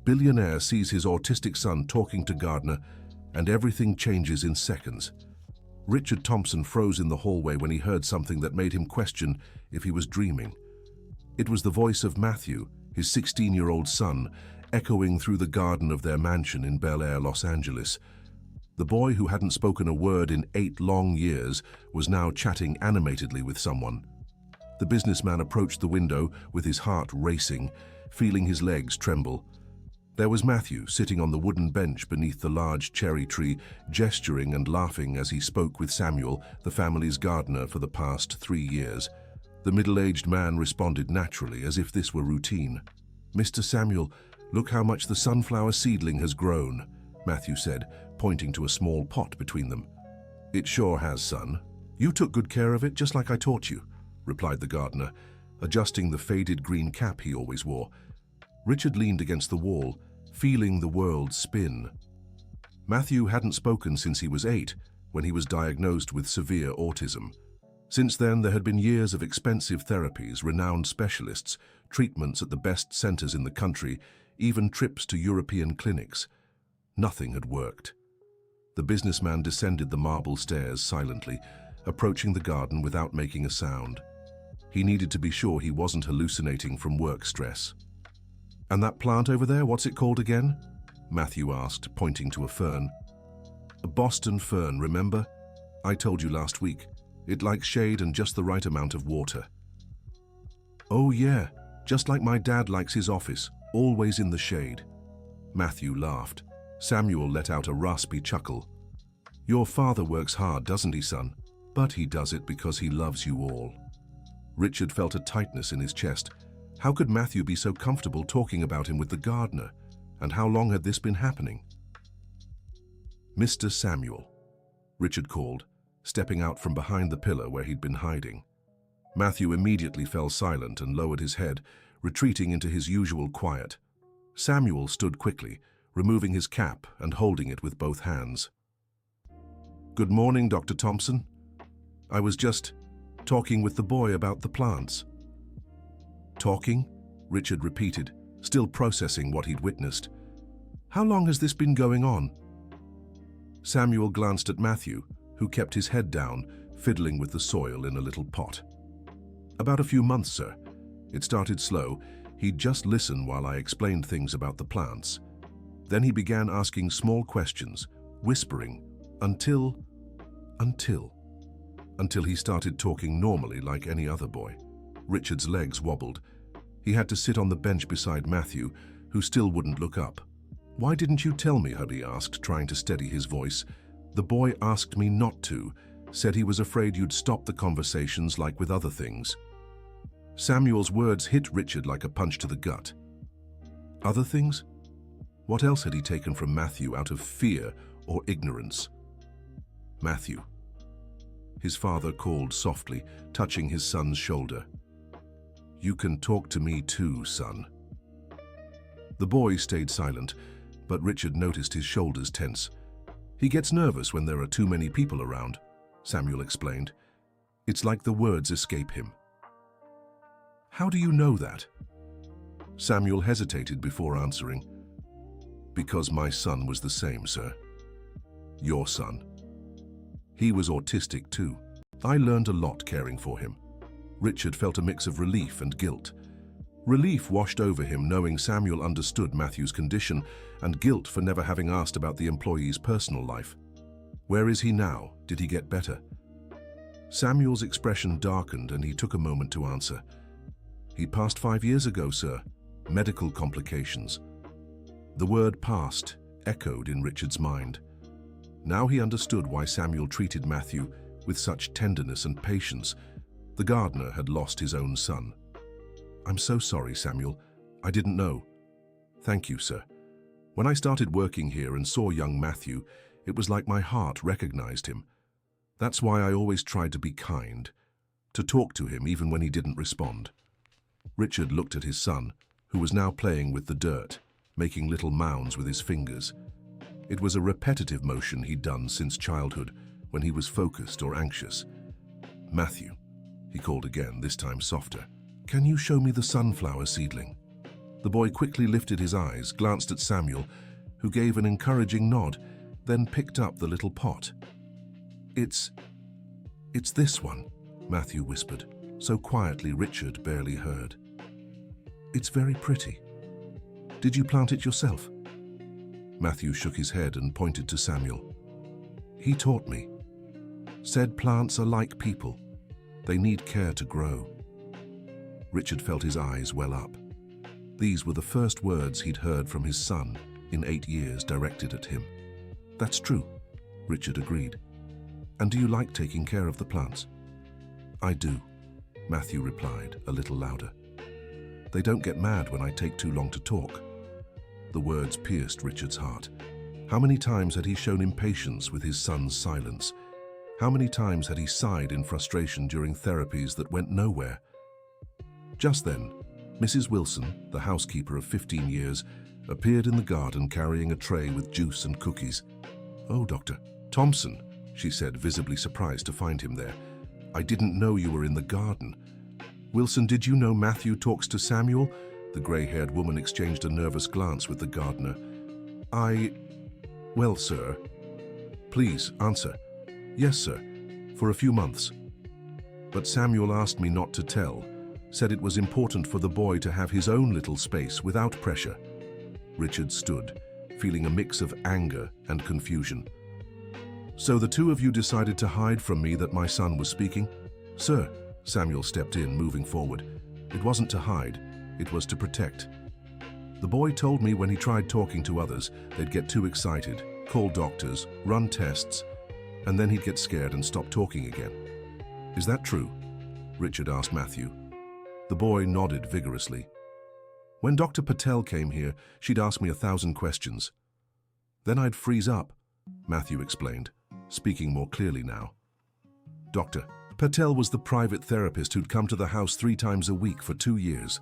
Billionaire sees his autistic son talking to Gardner, and everything changes in seconds. Richard Thompson froze in the hallway when he heard something that made him question if he was dreaming. It was the voice of Matthew, his 16-year-old son, echoing through the garden of their mansion in Bel Air, Los Angeles. The boy, who hadn't spoken a word in 8 long years, was now chatting animatedly with someone. The businessman approached the window with his heart racing, feeling his legs tremble. There was Matthew, sitting on the wooden bench beneath the large cherry tree, gesturing and laughing as he spoke with Samuel, the family's gardener for the past 3 years. The middle-aged man responded naturally, as if this were routine. "Mr. Samuel, look how much the sunflower seedling has grown," Matthew said, pointing to a small pot between them. "It sure has, son. You took good care of it, just like I taught you," replied the gardener, adjusting the faded green cap he always wore. Richard leaned against the wall, feeling the world spin. Matthew hadn't spoken since he was 8, when he was diagnosed with severe autism. Since then, there had been years of expensive therapies, renowned specialists, treatments at the best centers in the country, even trips to European clinics. Nothing had worked. The businessman descended the marble stairs silently, approaching the garden without making a sound. He needed to be sure he wasn't hallucinating from work stress. "And that plant over there, what's it called again?" Matthew asked, pointing to a fern. "A Boston fern, remember? I told you last week. It likes shade and just the right amount of water." "Oh yeah, just like my dad likes his office, always in the shade." Matthew laughed. Samuel let out a raspy chuckle. "Your father works hard, doesn't he, son? But he does it because he loves you all." Richard felt a tightness in his chest. How could Matthew be so comfortable talking about him with the gardener? And how long had this been happening? "Mr. Samuel," Richard called, stepping out from behind the pillar where he'd been hiding. Matthew immediately fell silent and lowered his head, retreating into his usual quiet. Samuel stood quickly, removing his cap and holding it with both hands. "Good morning, Dr. Thompson. I was just talking with the boy about the plants." "Talking?" Richard repeated, still processing what he'd witnessed. "How long has this been going on?" Samuel glanced at Matthew, who kept his head down, fiddling with the soil in a little pot. "About a few months, sir. It started slow. He'd just listen while I explained things about the plants. Then he began asking small questions, whispering, until he started talking normally like any other boy." Richard's legs wobbled. He had to sit on the bench beside Matthew, who still wouldn't look up. "Why didn't you tell me?" Hubby asked, trying to steady his voice. "The boy asked me not to, said he was afraid you'd stop the conversations like with other things." Samuel's words hit Richard like a punch to the gut. Other things? What else had he taken from Matthew out of fear or ignorance? "Matthew," his father called softly, touching his son's shoulder. "You can talk to me too, son." The boy stayed silent, but Richard noticed his shoulders tense. "He gets nervous when there are too many people around," Samuel explained. "It's like the words escape him." "How do you know that?" Samuel hesitated before answering. "Because my son was the same, sir. Your son. He was autistic too. I learned a lot caring for him." Richard felt a mix of relief and guilt. Relief washed over him knowing Samuel understood Matthew's condition, and guilt for never having asked about the employee's personal life. "Where is he now? Did he get better?" Samuel's expression darkened and he took a moment to answer. "He passed 5 years ago, sir. Medical complications." The word "past" echoed in Richard's mind. Now he understood why Samuel treated Matthew with such tenderness and patience. The gardener had lost his own son. "I'm so sorry, Samuel. I didn't know." "Thank you, sir. When I started working here and saw young Matthew, it was like my heart recognized him. That's why I always tried to be kind, to talk to him even when he didn't respond." Richard looked at his son, who was now playing with the dirt, making little mounds with his fingers. It was a repetitive motion he'd done since childhood, when he was focused or anxious. "Matthew," he called again, this time softer. "Can you show me the sunflower seedling?" The boy quickly lifted his eyes, glanced at Samuel, who gave an encouraging nod, then picked up the little pot. It's this one, Matthew whispered, so quietly Richard barely heard. It's very pretty. Did you plant it yourself? Matthew shook his head and pointed to Samuel. He taught me. Said plants are like people. They need care to grow. Richard felt his eyes well up. These were the first words he'd heard from his son in 8 years directed at him. That's true, Richard agreed. And do you like taking care of the plants? I do, Matthew replied, a little louder. They don't get mad when I take too long to talk. The words pierced Richard's heart. How many times had he shown impatience with his son's silence? How many times had he sighed in frustration during therapies that went nowhere? Just then, Mrs. Wilson, the housekeeper of 15 years, appeared in the garden carrying a tray with juice and cookies. Oh, Dr. Thompson, she said, visibly surprised to find him there. I didn't know you were in the garden. Wilson, did you know Matthew talks to Samuel? The grey-haired woman exchanged a nervous glance with the gardener. Well, sir. Please, answer. Yes, sir. For a few months. But Samuel asked me not to tell. Said it was important for the boy to have his own little space without pressure. Richard stood, feeling a mix of anger and confusion. So the two of you decided to hide from me that my son was speaking? Sir, Samuel stepped in, moving forward. It wasn't to hide, it was to protect. The boy told me when he tried talking to others, they'd get too excited, call doctors, run tests, and then he'd get scared and stop talking again. Is that true? Richard asked Matthew. The boy nodded vigorously. When Dr. Patel came here, she'd ask me 1,000 questions. Then I'd freeze up, Matthew explained, speaking more clearly now. Dr. Patel was the private therapist who'd come to the house 3 times a week for 2 years.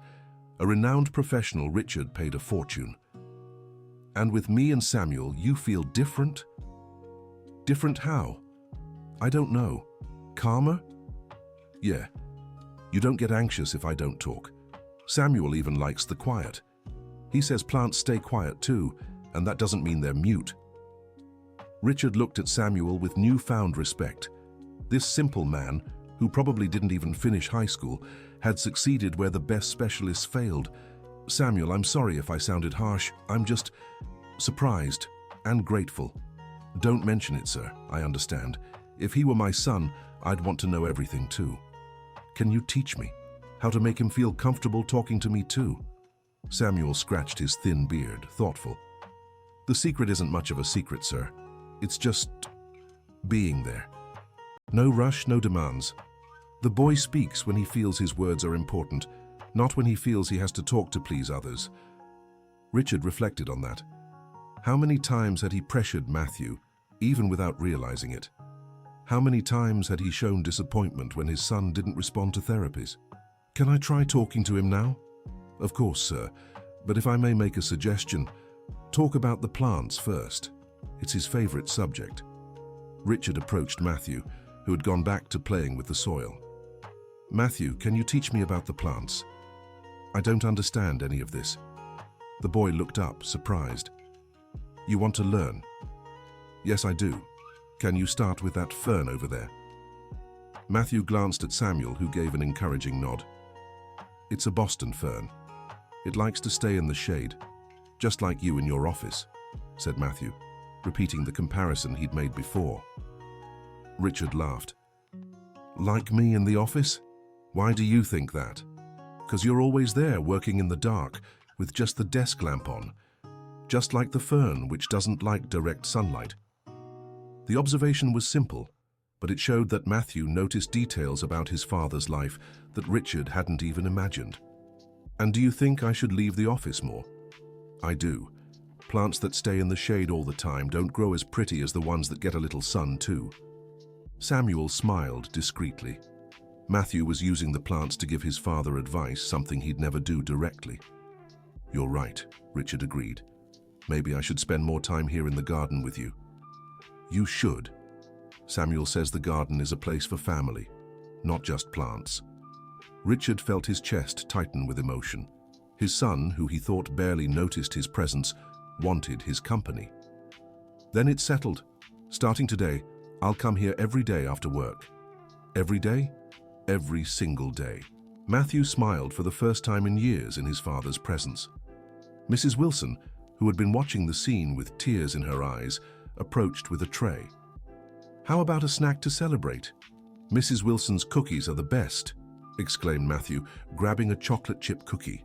A renowned professional, Richard paid a fortune. And with me and Samuel, you feel different? Different how? I don't know. Calmer? Yeah. You don't get anxious if I don't talk. Samuel even likes the quiet. He says plants stay quiet too, and that doesn't mean they're mute. Richard looked at Samuel with newfound respect. This simple man, who probably didn't even finish high school, had succeeded where the best specialists failed. Samuel, I'm sorry if I sounded harsh. I'm just surprised and grateful. Don't mention it, sir. I understand. If he were my son, I'd want to know everything too. Can you teach me how to make him feel comfortable talking to me too? Samuel scratched his thin beard, thoughtful. The secret isn't much of a secret, sir. It's just being there. No rush, no demands. The boy speaks when he feels his words are important, not when he feels he has to talk to please others. Richard reflected on that. How many times had he pressured Matthew, even without realizing it? How many times had he shown disappointment when his son didn't respond to therapies? Can I try talking to him now? Of course, sir, but if I may make a suggestion, talk about the plants first. It's his favorite subject. Richard approached Matthew, who had gone back to playing with the soil. Matthew, can you teach me about the plants? I don't understand any of this. The boy looked up, surprised. You want to learn? Yes, I do. Can you start with that fern over there? Matthew glanced at Samuel, who gave an encouraging nod. It's a Boston fern. It likes to stay in the shade, just like you in your office, said Matthew, repeating the comparison he'd made before. Richard laughed. Like me in the office? Why do you think that? 'Cause you're always there working in the dark with just the desk lamp on, just like the fern, which doesn't like direct sunlight. The observation was simple, but it showed that Matthew noticed details about his father's life that Richard hadn't even imagined. And do you think I should leave the office more? I do. Plants that stay in the shade all the time don't grow as pretty as the ones that get a little sun too. Samuel smiled discreetly. Matthew was using the plants to give his father advice, something he'd never do directly. You're right, Richard agreed. Maybe I should spend more time here in the garden with you. You should. Samuel says the garden is a place for family, not just plants. Richard felt his chest tighten with emotion. His son, who he thought barely noticed his presence, wanted his company. Then it's settled. Starting today, I'll come here every day after work. Every day? Every single day. Matthew smiled for the first time in years in his father's presence. Mrs. Wilson, who had been watching the scene with tears in her eyes, approached with a tray. "How about a snack to celebrate?" "Mrs. Wilson's cookies are the best," exclaimed Matthew, grabbing a chocolate chip cookie.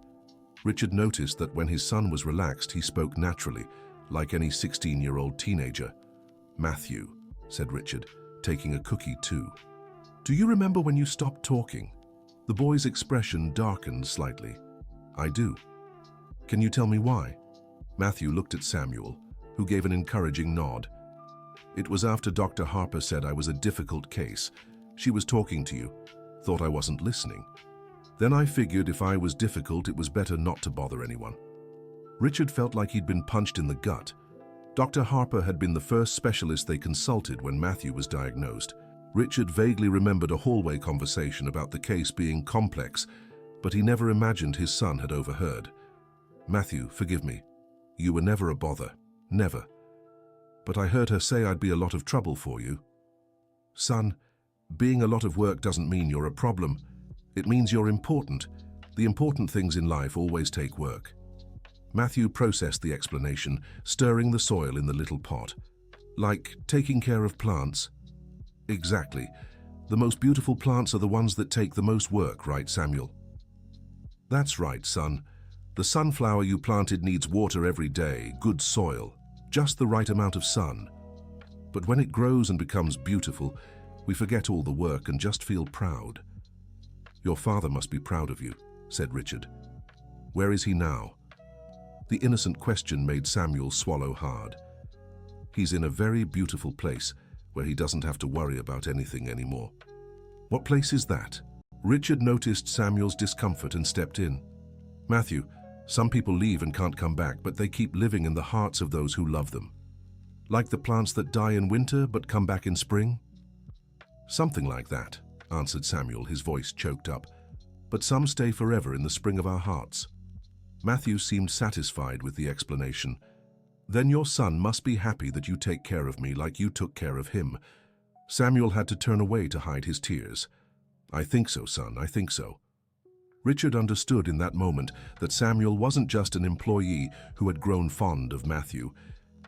Richard noticed that when his son was relaxed, he spoke naturally, like any 16-year-old teenager. "Matthew," said Richard, taking a cookie too. "Do you remember when you stopped talking?" The boy's expression darkened slightly. "I do." "Can you tell me why?" Matthew looked at Samuel, who gave an encouraging nod. "It was after Dr. Harper said I was a difficult case. She was talking to you, thought I wasn't listening. Then I figured if I was difficult, it was better not to bother anyone." Richard felt like he'd been punched in the gut. Dr. Harper had been the first specialist they consulted when Matthew was diagnosed. Richard vaguely remembered a hallway conversation about the case being complex, but he never imagined his son had overheard. "Matthew, forgive me. You were never a bother. Never. But I heard her say I'd be a lot of trouble for you." "Son, being a lot of work doesn't mean you're a problem. It means you're important. The important things in life always take work." Matthew processed the explanation, stirring the soil in the little pot. "Like taking care of plants?" "Exactly. The most beautiful plants are the ones that take the most work, right, Samuel?" "That's right, son. The sunflower you planted needs water every day, good soil, just the right amount of sun. But when it grows and becomes beautiful, we forget all the work and just feel proud." "Your father must be proud of you," said Richard. "Where is he now?" The innocent question made Samuel swallow hard. "He's in a very beautiful place where he doesn't have to worry about anything anymore." "What place is that?" Richard noticed Samuel's discomfort and stepped in. "Matthew, some people leave and can't come back, but they keep living in the hearts of those who love them. Like the plants that die in winter but come back in spring?" "Something like that," answered Samuel, his voice choked up. "But some stay forever in the spring of our hearts." Matthew seemed satisfied with the explanation. "Then your son must be happy that you take care of me like you took care of him." Samuel had to turn away to hide his tears. "I think so, son, I think so." Richard understood in that moment that Samuel wasn't just an employee who had grown fond of Matthew.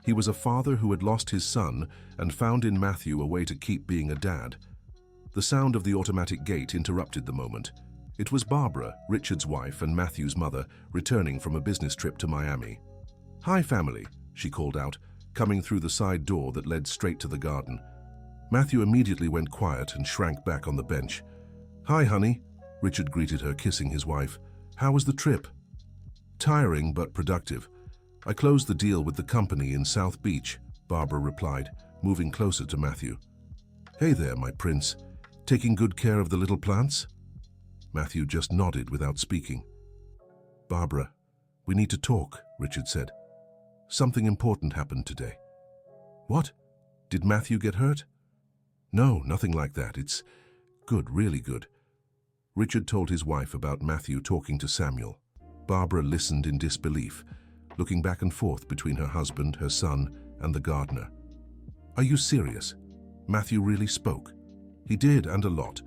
He was a father who had lost his son and found in Matthew a way to keep being a dad. The sound of the automatic gate interrupted the moment. It was Barbara, Richard's wife and Matthew's mother, returning from a business trip to Miami. "Hi, family," she called out, coming through the side door that led straight to the garden. Matthew immediately went quiet and shrank back on the bench. "Hi, honey," Richard greeted her, kissing his wife. "How was the trip?" "Tiring but productive. I closed the deal with the company in South Beach," Barbara replied, moving closer to Matthew. "Hey there, my prince. Taking good care of the little plants?" Matthew just nodded without speaking. "Barbara, we need to talk," Richard said. "Something important happened today." "What? Did Matthew get hurt?" "No, nothing like that. It's good, really good." Richard told his wife about Matthew talking to Samuel. Barbara listened in disbelief, looking back and forth between her husband, her son, and the gardener. "Are you serious? Matthew really spoke?" "He did, and a lot.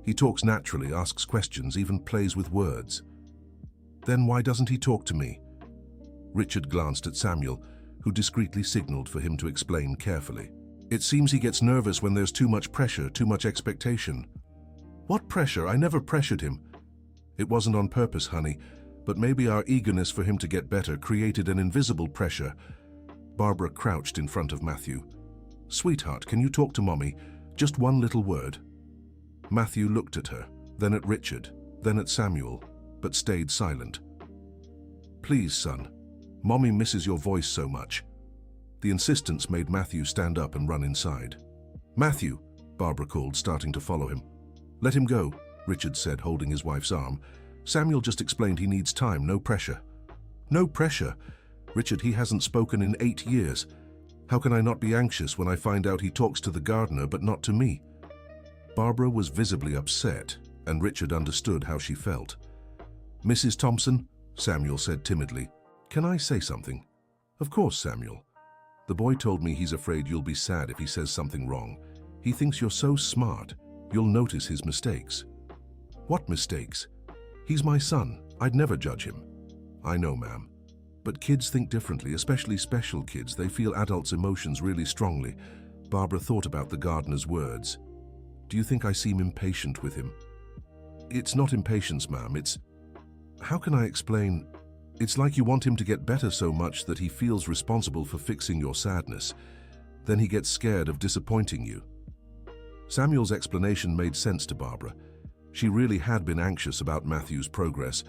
He talks naturally, asks questions, even plays with words." "Then why doesn't he talk to me?" Richard glanced at Samuel, who discreetly signaled for him to explain carefully. "It seems he gets nervous when there's too much pressure, too much expectation." "What pressure? I never pressured him." "It wasn't on purpose, honey, but maybe our eagerness for him to get better created an invisible pressure." Barbara crouched in front of Matthew. "Sweetheart, can you talk to Mommy? Just one little word." Matthew looked at her, then at Richard, then at Samuel, but stayed silent. "Please, son. Mommy misses your voice so much." The insistence made Matthew stand up and run inside. "Matthew," Barbara called, starting to follow him. "Let him go," Richard said, holding his wife's arm. "Samuel just explained he needs time, no pressure." "No pressure? Richard, he hasn't spoken in 8 years. How can I not be anxious when I find out he talks to the gardener but not to me?" Barbara was visibly upset, and Richard understood how she felt. "Mrs. Thompson," Samuel said timidly. "Can I say something?" "Of course, Samuel. The boy told me he's afraid you'll be sad if he says something wrong. He thinks you're so smart, you'll notice his mistakes." "What mistakes?" "He's my son. I'd never judge him." "I know, ma'am. But kids think differently, especially special kids. They feel adults' emotions really strongly." Barbara thought about the gardener's words. "Do you think I seem impatient with him?" "It's not impatience, ma'am. It's... How can I explain? It's like you want him to get better so much that he feels responsible for fixing your sadness. Then he gets scared of disappointing you." Samuel's explanation made sense to Barbara. She really had been anxious about Matthew's progress,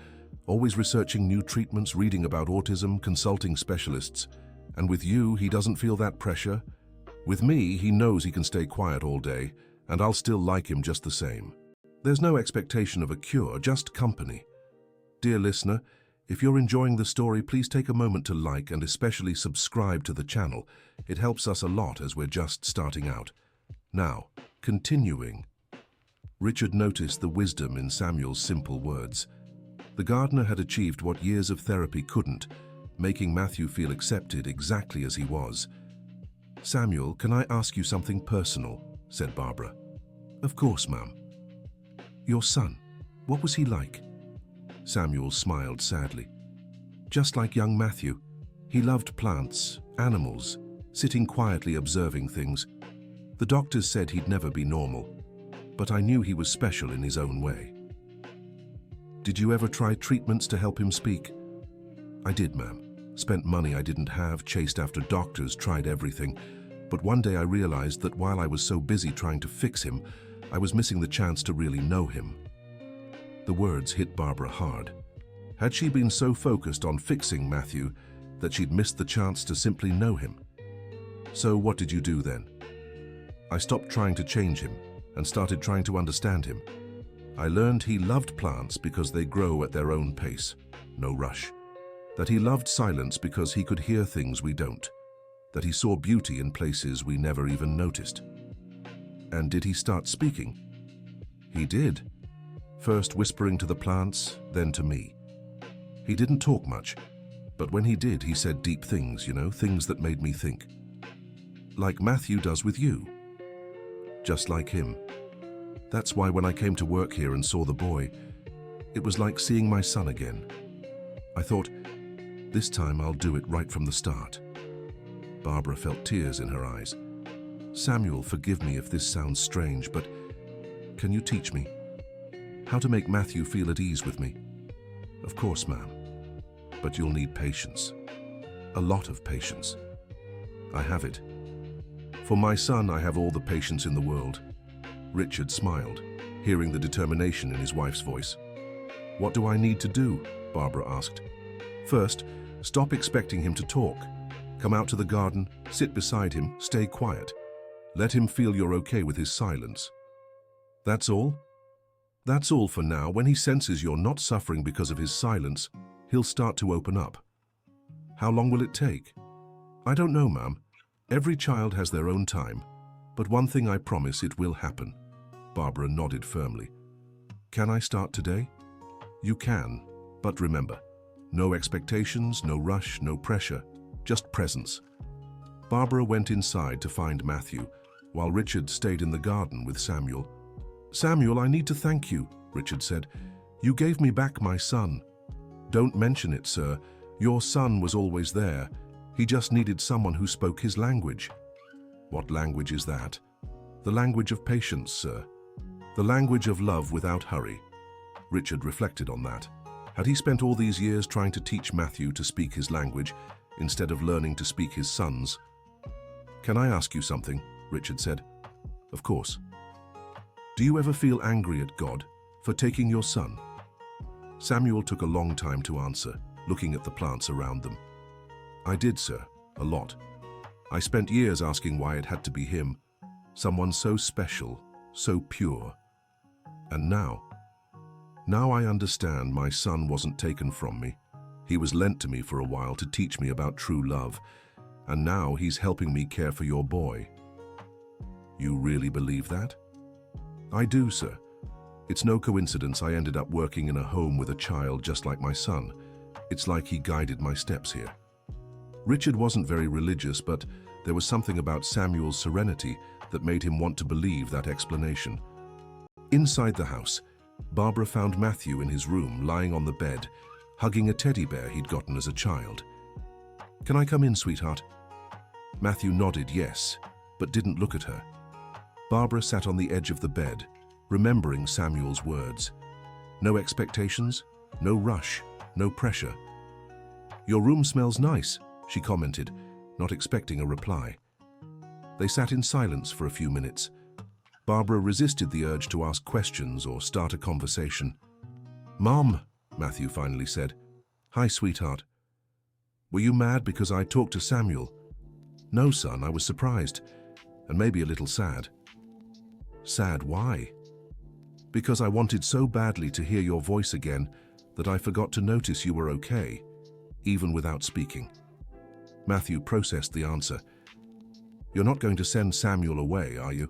always researching new treatments, reading about autism, consulting specialists. And with you, he doesn't feel that pressure. With me, he knows he can stay quiet all day, and I'll still like him just the same. There's no expectation of a cure, just company. Dear listener, if you're enjoying the story, please take a moment to like and especially subscribe to the channel. It helps us a lot as we're just starting out. Now, continuing. Richard noticed the wisdom in Samuel's simple words. The gardener had achieved what years of therapy couldn't, making Matthew feel accepted exactly as he was. "Samuel, can I ask you something personal?" said Barbara. "Of course, ma'am." "Your son, what was he like?" Samuel smiled sadly. "Just like young Matthew. He loved plants, animals, sitting quietly observing things. The doctors said he'd never be normal, but I knew he was special in his own way." "Did you ever try treatments to help him speak?" "I did, ma'am. Spent money I didn't have, chased after doctors, tried everything. But one day I realized that while I was so busy trying to fix him, I was missing the chance to really know him." The words hit Barbara hard. Had she been so focused on fixing Matthew that she'd missed the chance to simply know him? "So what did you do then?" "I stopped trying to change him and started trying to understand him. I learned he loved plants because they grow at their own pace, no rush. That he loved silence because he could hear things we don't. That he saw beauty in places we never even noticed." "And did he start speaking?" "He did. First whispering to the plants, then to me. He didn't talk much, but when he did, he said deep things, things that made me think. Like Matthew does with you. Just like him. That's why when I came to work here and saw the boy, it was like seeing my son again. I thought, this time I'll do it right from the start." Barbara felt tears in her eyes. "Samuel, forgive me if this sounds strange, but can you teach me how to make Matthew feel at ease with me?" "Of course, ma'am. But you'll need patience. A lot of patience." "I have it. For my son, I have all the patience in the world." Richard smiled, hearing the determination in his wife's voice. "What do I need to do?" Barbara asked. "First, stop expecting him to talk. Come out to the garden, sit beside him, stay quiet. Let him feel you're okay with his silence." "That's all?" "That's all for now. When he senses you're not suffering because of his silence, he'll start to open up." "How long will it take?" "I don't know, ma'am. Every child has their own time. But one thing I promise, it will happen." Barbara nodded firmly. "Can I start today?" "You can, but remember, no expectations, no rush, no pressure, just presence." Barbara went inside to find Matthew, while Richard stayed in the garden with Samuel. "Samuel, I need to thank you," Richard said. "You gave me back my son." "Don't mention it, sir. Your son was always there. He just needed someone who spoke his language." "What language is that?" "The language of patience, sir. The language of love without hurry." Richard reflected on that. Had he spent all these years trying to teach Matthew to speak his language instead of learning to speak his son's? "Can I ask you something?" Richard said. "Of course." "Do you ever feel angry at God for taking your son?" Samuel took a long time to answer, looking at the plants around them. "I did, sir, a lot. I spent years asking why it had to be him, someone so special, so pure. And now I understand my son wasn't taken from me. He was lent to me for a while to teach me about true love, and now he's helping me care for your boy." "You really believe that?" "I do, sir. It's no coincidence I ended up working in a home with a child just like my son. It's like he guided my steps here. Richard wasn't very religious, but there was something about Samuel's serenity that made him want to believe that explanation. Inside the house, Barbara found Matthew in his room, lying on the bed, hugging a teddy bear he'd gotten as a child. "Can I come in, sweetheart?" Matthew nodded yes, but didn't look at her. Barbara sat on the edge of the bed, remembering Samuel's words. No expectations, no rush, no pressure. "Your room smells nice," she commented, not expecting a reply. They sat in silence for a few minutes. Barbara resisted the urge to ask questions or start a conversation. "Mom," Matthew finally said. "Hi, sweetheart. Were you mad because I talked to Samuel?" "No, son, I was surprised, and maybe a little sad." "Sad, why?" "Because I wanted so badly to hear your voice again that I forgot to notice you were okay, even without speaking." Matthew processed the answer. "You're not going to send Samuel away, are you?"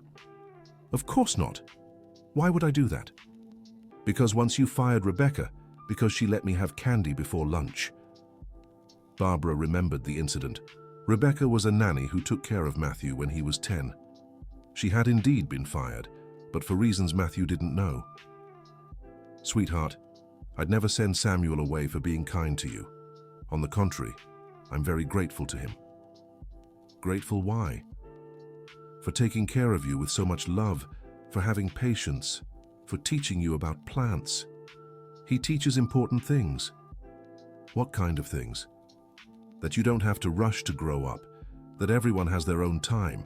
"Of course not. Why would I do that?" "Because once you fired Rebecca, because she let me have candy before lunch." Barbara remembered the incident. Rebecca was a nanny who took care of Matthew when he was 10. She had indeed been fired, but for reasons Matthew didn't know. "Sweetheart, I'd never send Samuel away for being kind to you. On the contrary, I'm very grateful to him." "Grateful why?" "For taking care of you with so much love, for having patience, for teaching you about plants. He teaches important things." "What kind of things?" "That you don't have to rush to grow up, that everyone has their own time,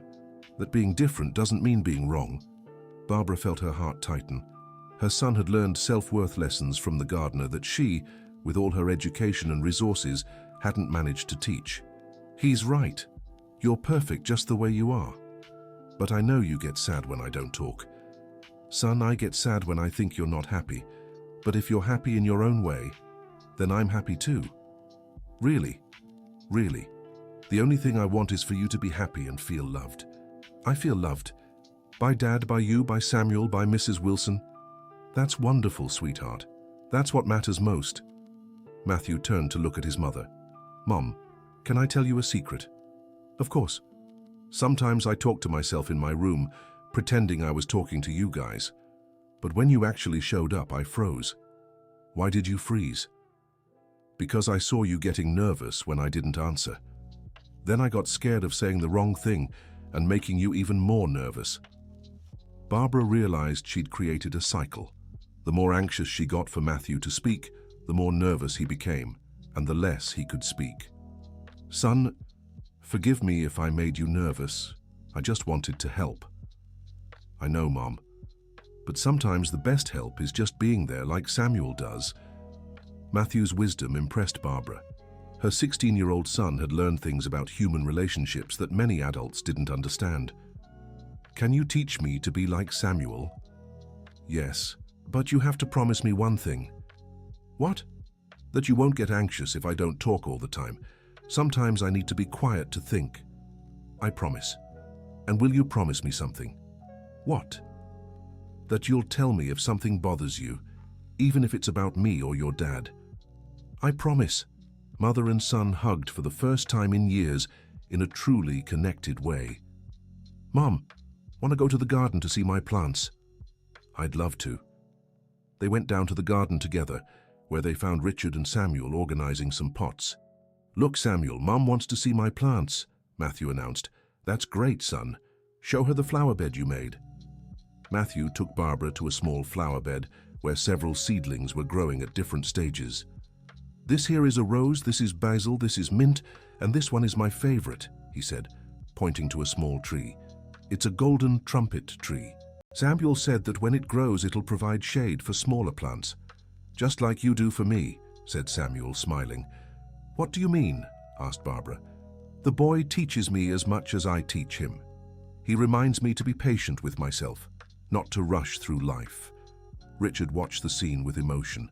that being different doesn't mean being wrong." Barbara felt her heart tighten. Her son had learned self-worth lessons from the gardener that she, with all her education and resources, hadn't managed to teach. "He's right. You're perfect just the way you are. But I know you get sad when I don't talk. Son, I get sad when I think you're not happy. But if you're happy in your own way, then I'm happy too. Really, really. The only thing I want is for you to be happy and feel loved. I feel loved. By Dad, by you, by Samuel, by Mrs. Wilson. That's wonderful, sweetheart. That's what matters most." Matthew turned to look at his mother. "Mom, can I tell you a secret?" "Of course." "Sometimes I talk to myself in my room, pretending I was talking to you guys. But when you actually showed up, I froze." "Why did you freeze?" "Because I saw you getting nervous when I didn't answer. Then I got scared of saying the wrong thing and making you even more nervous." Barbara realized she'd created a cycle. The more anxious she got for Matthew to speak, the more nervous he became, and the less he could speak. "Son, forgive me if I made you nervous. I just wanted to help." "I know, Mom. But sometimes the best help is just being there like Samuel does." Matthew's wisdom impressed Barbara. Her 16-year-old son had learned things about human relationships that many adults didn't understand. "Can you teach me to be like Samuel?" "Yes, but you have to promise me one thing." "What?" "That you won't get anxious if I don't talk all the time. Sometimes I need to be quiet to think." "I promise." "And will you promise me something?" "What?" "That you'll tell me if something bothers you, even if it's about me or your dad." "I promise." Mother and son hugged for the first time in years in a truly connected way. "Mom, want to go to the garden to see my plants?" "I'd love to." They went down to the garden together, where they found Richard and Samuel organizing some pots. "Look, Samuel, Mom wants to see my plants," Matthew announced. "That's great, son. Show her the flower bed you made." Matthew took Barbara to a small flower bed where several seedlings were growing at different stages. "This here is a rose, this is basil, this is mint, and this one is my favorite," he said, pointing to a small tree. "It's a golden trumpet tree. Samuel said that when it grows it'll provide shade for smaller plants." "Just like you do for me," said Samuel, smiling. "What do you mean?" asked Barbara. "The boy teaches me as much as I teach him. He reminds me to be patient with myself, not to rush through life." Richard watched the scene with emotion.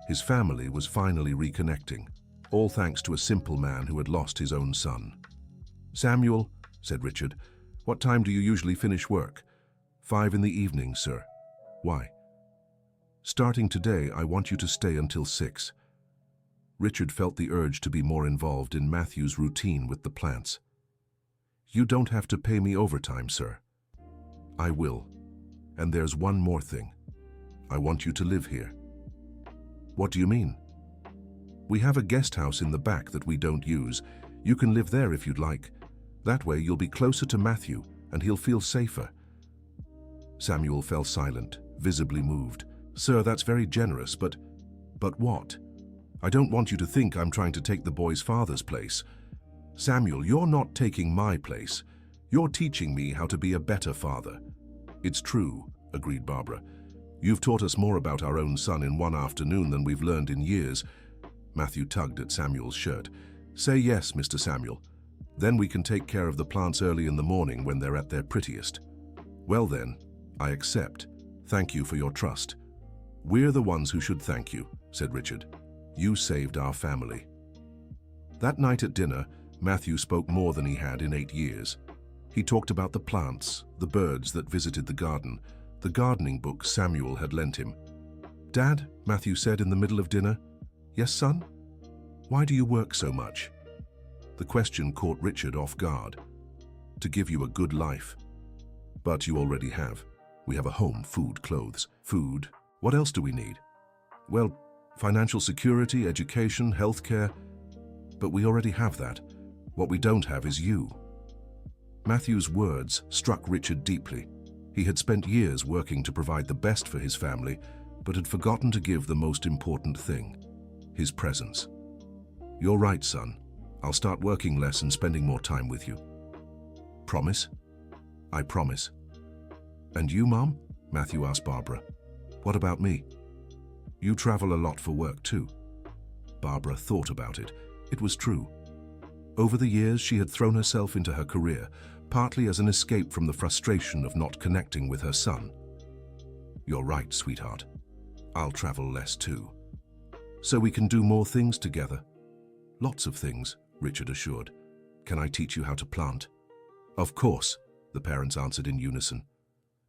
His family was finally reconnecting, all thanks to a simple man who had lost his own son. "Samuel," said Richard, "what time do you usually finish work?" 5 in the evening, sir." "Why?" "Starting today, I want you to stay until 6. Richard felt the urge to be more involved in Matthew's routine with the plants. "You don't have to pay me overtime, sir." "I will. And there's one more thing. I want you to live here." "What do you mean?" "We have a guest house in the back that we don't use. You can live there if you'd like. That way you'll be closer to Matthew and he'll feel safer." Samuel fell silent, visibly moved. "Sir, that's very generous, but what? I don't want you to think I'm trying to take the boy's father's place. Samuel, you're not taking my place. You're teaching me how to be a better father." "It's true," agreed Barbara. "You've taught us more about our own son in one afternoon than we've learned in years." Matthew tugged at Samuel's shirt. "Say yes, Mr. Samuel. Then we can take care of the plants early in the morning when they're at their prettiest." "Well then, I accept. Thank you for your trust." "We're the ones who should thank you," said Richard. "You saved our family." That night at dinner, Matthew spoke more than he had in 8 years. He talked about the plants, the birds that visited the garden, the gardening book Samuel had lent him. "Dad," Matthew said in the middle of dinner. "Yes, son? Why do you work so much?" The question caught Richard off guard. "To give you a good life." "But you already have. We have a home, food, clothes." "Food? What else do we need?" "Well, financial security, education, healthcare. But we already have that. What we don't have is you." Matthew's words struck Richard deeply. He had spent years working to provide the best for his family, but had forgotten to give the most important thing: his presence. "You're right, son. I'll start working less and spending more time with you." "Promise?" "I promise." "And you, Mom?" Matthew asked Barbara. "What about me?" "You travel a lot for work too." Barbara thought about it. It was true. Over the years, she had thrown herself into her career, partly as an escape from the frustration of not connecting with her son. "You're right, sweetheart. I'll travel less too. So we can do more things together." "Lots of things," Richard assured. "Can I teach you how to plant?" "Of course," the parents answered in unison.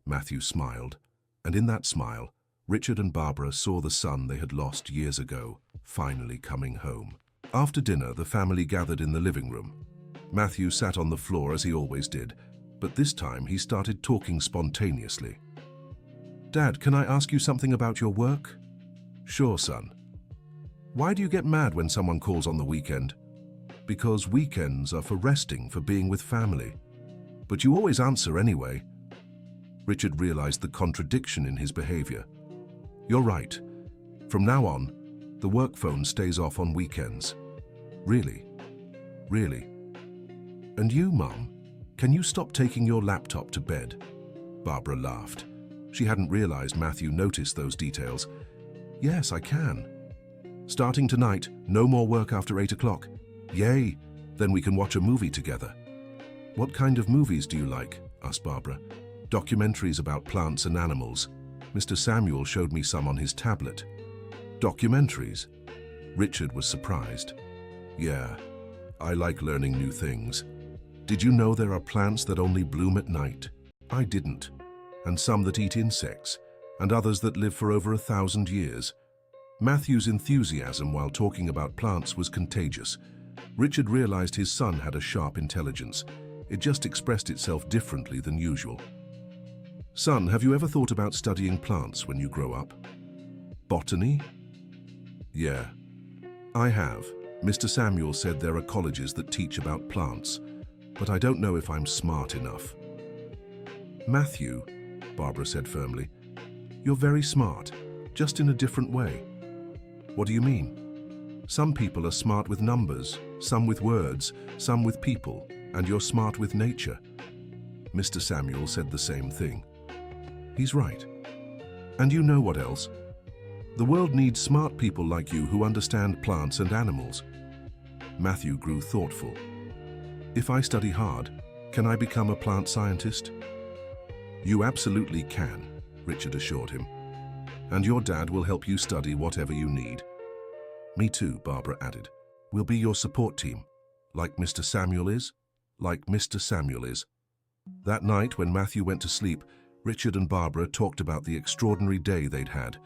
Matthew smiled, and in that smile, Richard and Barbara saw the son they had lost years ago, finally coming home. After dinner, the family gathered in the living room. Matthew sat on the floor as he always did, but this time he started talking spontaneously. "Dad, can I ask you something about your work?" "Sure, son." "Why do you get mad when someone calls on the weekend?" "Because weekends are for resting, for being with family." "But you always answer anyway." Richard realized the contradiction in his behavior. "You're right. From now on, the work phone stays off on weekends." "Really? Really? And you, Mom? Can you stop taking your laptop to bed?" Barbara laughed. She hadn't realized Matthew noticed those details. "Yes, I can. Starting tonight, no more work after 8 o'clock. Yay! Then we can watch a movie together." "What kind of movies do you like?" asked Barbara. "Documentaries about plants and animals. Mr. Samuel showed me some on his tablet." "Documentaries?" Richard was surprised. "Yeah, I like learning new things. Did you know there are plants that only bloom at night?" "I didn't. And some that eat insects, and others that live for over 1,000 years. Matthew's enthusiasm while talking about plants was contagious. Richard realized his son had a sharp intelligence. It just expressed itself differently than usual. "Son, have you ever thought about studying plants when you grow up?" "Botany?" "Yeah, I have. Mr. Samuel said there are colleges that teach about plants, but I don't know if I'm smart enough." "Matthew," Barbara said firmly, "you're very smart, just in a different way." "What do you mean?" "Some people are smart with numbers, some with words, some with people, and you're smart with nature." Mr. Samuel said the same thing. He's right. And you know what else? The world needs smart people like you who understand plants and animals. Matthew grew thoughtful. "If I study hard, can I become a plant scientist?" "You absolutely can," Richard assured him. "And your dad will help you study whatever you need." "Me too," Barbara added. "We'll be your support team, like Mr. Samuel is, like Mr. Samuel is." That night, when Matthew went to sleep, Richard and Barbara talked about the extraordinary day they'd had.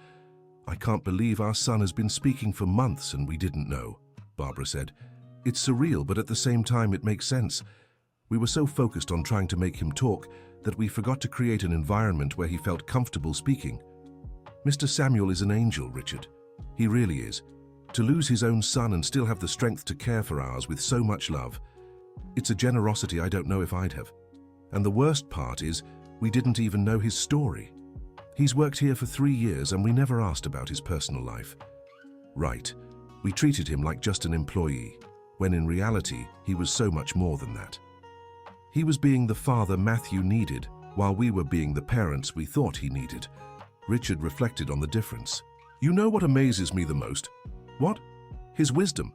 I can't believe our son has been speaking for months and we didn't know, Barbara said. It's surreal, but at the same time it makes sense. We were so focused on trying to make him talk that we forgot to create an environment where he felt comfortable speaking. Mr. Samuel is an angel, Richard. He really is. To lose his own son and still have the strength to care for ours with so much love, it's a generosity I don't know if I'd have. And the worst part is, we didn't even know his story. He's worked here for 3 years and we never asked about his personal life. Right, we treated him like just an employee, when in reality he was so much more than that. He was being the father Matthew needed, while we were being the parents we thought he needed. Richard reflected on the difference. You know what amazes me the most? What? His wisdom.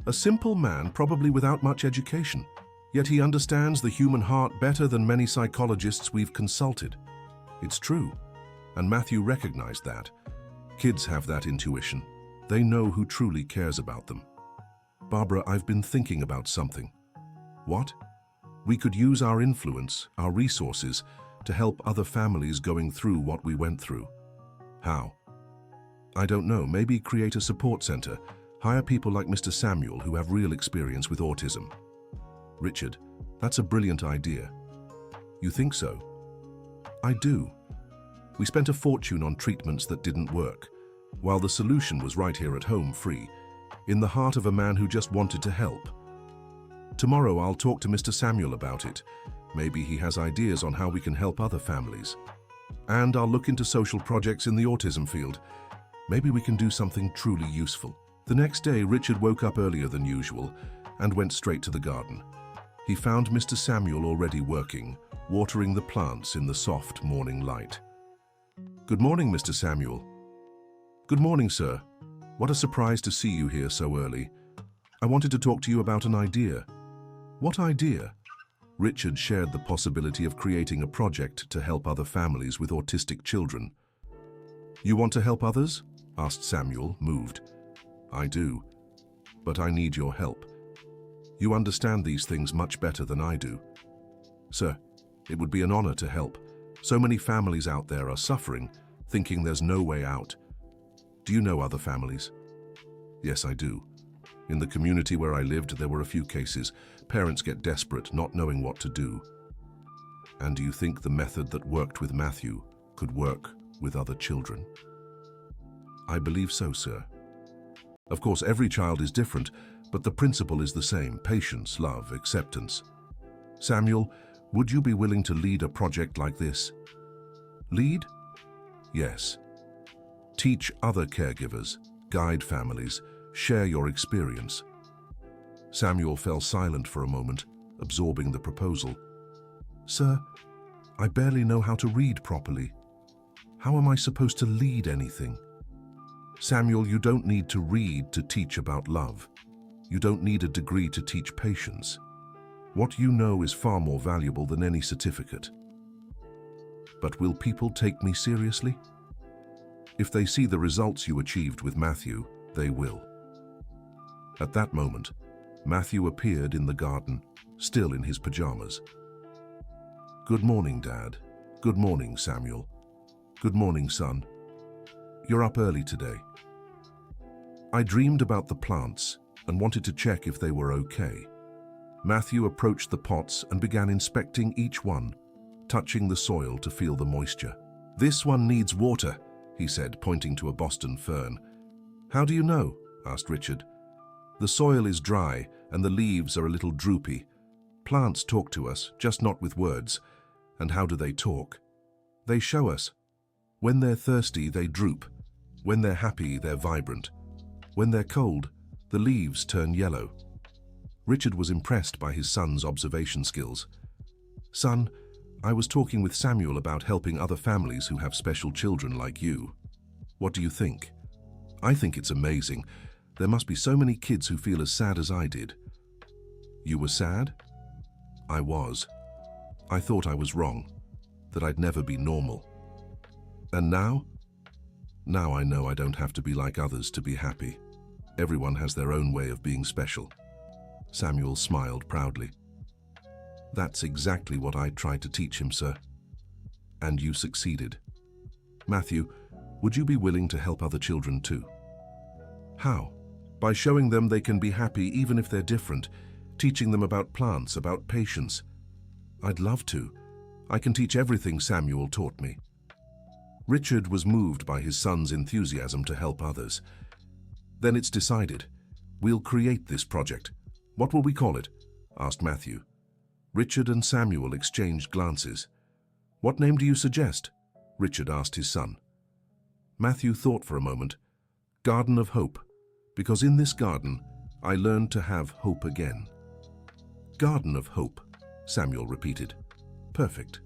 A simple man, probably without much education. Yet he understands the human heart better than many psychologists we've consulted. It's true. And Matthew recognized that. Kids have that intuition. They know who truly cares about them. Barbara, I've been thinking about something. What? We could use our influence, our resources, to help other families going through what we went through. How? I don't know, maybe create a support center, hire people like Mr. Samuel who have real experience with autism. Richard, that's a brilliant idea. You think so? I do. We spent a fortune on treatments that didn't work, while the solution was right here at home, free, in the heart of a man who just wanted to help. Tomorrow I'll talk to Mr. Samuel about it. Maybe he has ideas on how we can help other families. And I'll look into social projects in the autism field. Maybe we can do something truly useful. The next day, Richard woke up earlier than usual and went straight to the garden. He found Mr. Samuel already working, watering the plants in the soft morning light. Good morning, Mr. Samuel. Good morning, sir. What a surprise to see you here so early. I wanted to talk to you about an idea. What idea? Richard shared the possibility of creating a project to help other families with autistic children. You want to help others? Asked Samuel, moved. I do, but I need your help. You understand these things much better than I do. Sir, it would be an honor to help. So many families out there are suffering, thinking there's no way out. Do you know other families? Yes, I do. In the community where I lived, there were a few cases. Parents get desperate, not knowing what to do. And do you think the method that worked with Matthew could work with other children? I believe so, sir. Of course, every child is different, but the principle is the same: patience, love, acceptance. Samuel, would you be willing to lead a project like this? Lead? Yes. Teach other caregivers, guide families, share your experience. Samuel fell silent for a moment, absorbing the proposal. Sir, I barely know how to read properly. How am I supposed to lead anything? Samuel, you don't need to read to teach about love. You don't need a degree to teach patience. What you know is far more valuable than any certificate. But will people take me seriously? If they see the results you achieved with Matthew, they will. At that moment, Matthew appeared in the garden, still in his pajamas. Good morning, Dad. Good morning, Samuel. Good morning, son. You're up early today. I dreamed about the plants and wanted to check if they were okay. Matthew approached the pots and began inspecting each one, touching the soil to feel the moisture. This one needs water, he said, pointing to a Boston fern. How do you know? Asked Richard. The soil is dry and the leaves are a little droopy. Plants talk to us, just not with words. And how do they talk? They show us. When they're thirsty, they droop. When they're happy, they're vibrant. When they're cold, the leaves turn yellow. Richard was impressed by his son's observation skills. Son, I was talking with Samuel about helping other families who have special children like you. What do you think? I think it's amazing. There must be so many kids who feel as sad as I did. You were sad? I was. I thought I was wrong, that I'd never be normal. And now? Now I know I don't have to be like others to be happy. Everyone has their own way of being special. Samuel smiled proudly. That's exactly what I tried to teach him, sir. And you succeeded. Matthew, Would you be willing to help other children too? How? By showing them they can be happy even if they're different, teaching them about plants, about patience. I'd love to. I can teach everything Samuel taught me. Richard was moved by his son's enthusiasm to help others. Then it's decided. We'll create this project. What will we call it? Asked Matthew. Richard and Samuel exchanged glances. What name do you suggest? Richard asked his son. Matthew thought for a moment. Garden of Hope, because in this garden, I learned to have hope again. Garden of Hope, Samuel repeated. Perfect.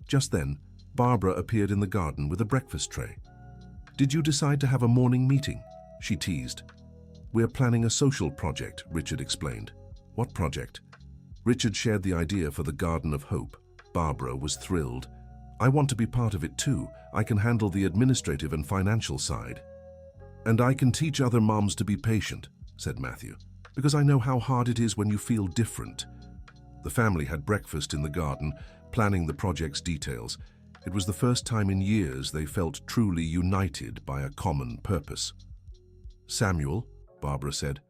Just then, Barbara appeared in the garden with a breakfast tray. Did you decide to have a morning meeting? She teased. We're planning a social project, Richard explained. What project? Richard shared the idea for the Garden of Hope. Barbara was thrilled. I want to be part of it too. I can handle the administrative and financial side. And I can teach other moms to be patient, said Matthew, because I know how hard it is when you feel different. The family had breakfast in the garden, planning the project's details. It was the first time in years they felt truly united by a common purpose. Samuel, Barbara said,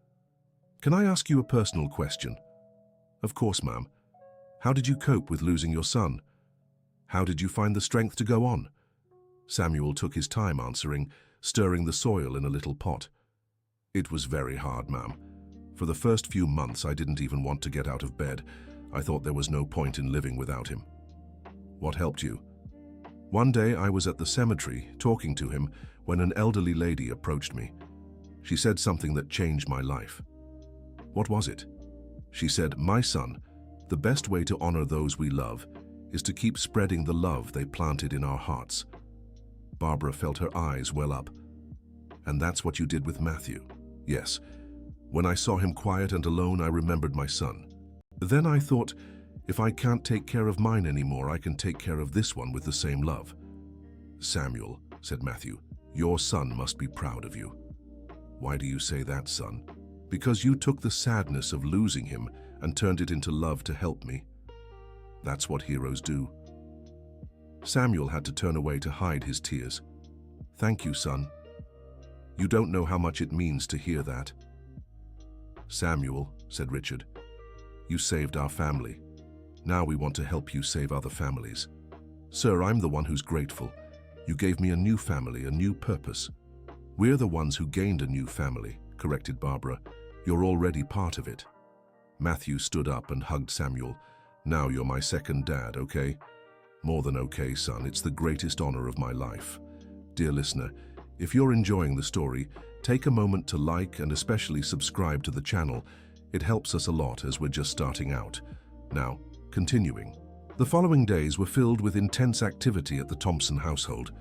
can I ask you a personal question? Of course, ma'am. How did you cope with losing your son? How did you find the strength to go on? Samuel took his time answering, stirring the soil in a little pot. It was very hard, ma'am. For the first few months, I didn't even want to get out of bed. I thought there was no point in living without him. What helped you? One day I was at the cemetery talking to him when an elderly lady approached me. She said something that changed my life. What was it? She said, my son, the best way to honor those we love is to keep spreading the love they planted in our hearts. Barbara felt her eyes well up. And that's what you did with Matthew? Yes. When I saw him quiet and alone, I remembered my son. Then I thought, if I can't take care of mine anymore, I can take care of this one with the same love. Samuel, said Matthew, your son must be proud of you. Why do you say that, son? Because you took the sadness of losing him and turned it into love to help me. That's what heroes do. Samuel had to turn away to hide his tears. Thank you, son. You don't know how much it means to hear that. Samuel, said Richard, you saved our family. Now we want to help you save other families. Sir, I'm the one who's grateful. You gave me a new family, a new purpose. We're the ones who gained a new family, corrected Barbara. You're already part of it. Matthew stood up and hugged Samuel. Now you're my second dad, okay? More than okay, son. It's the greatest honor of my life. Dear listener, if you're enjoying the story, take a moment to like and especially subscribe to the channel. It helps us a lot as we're just starting out. Now, continuing. The following days were filled with intense activity at the Thompson household.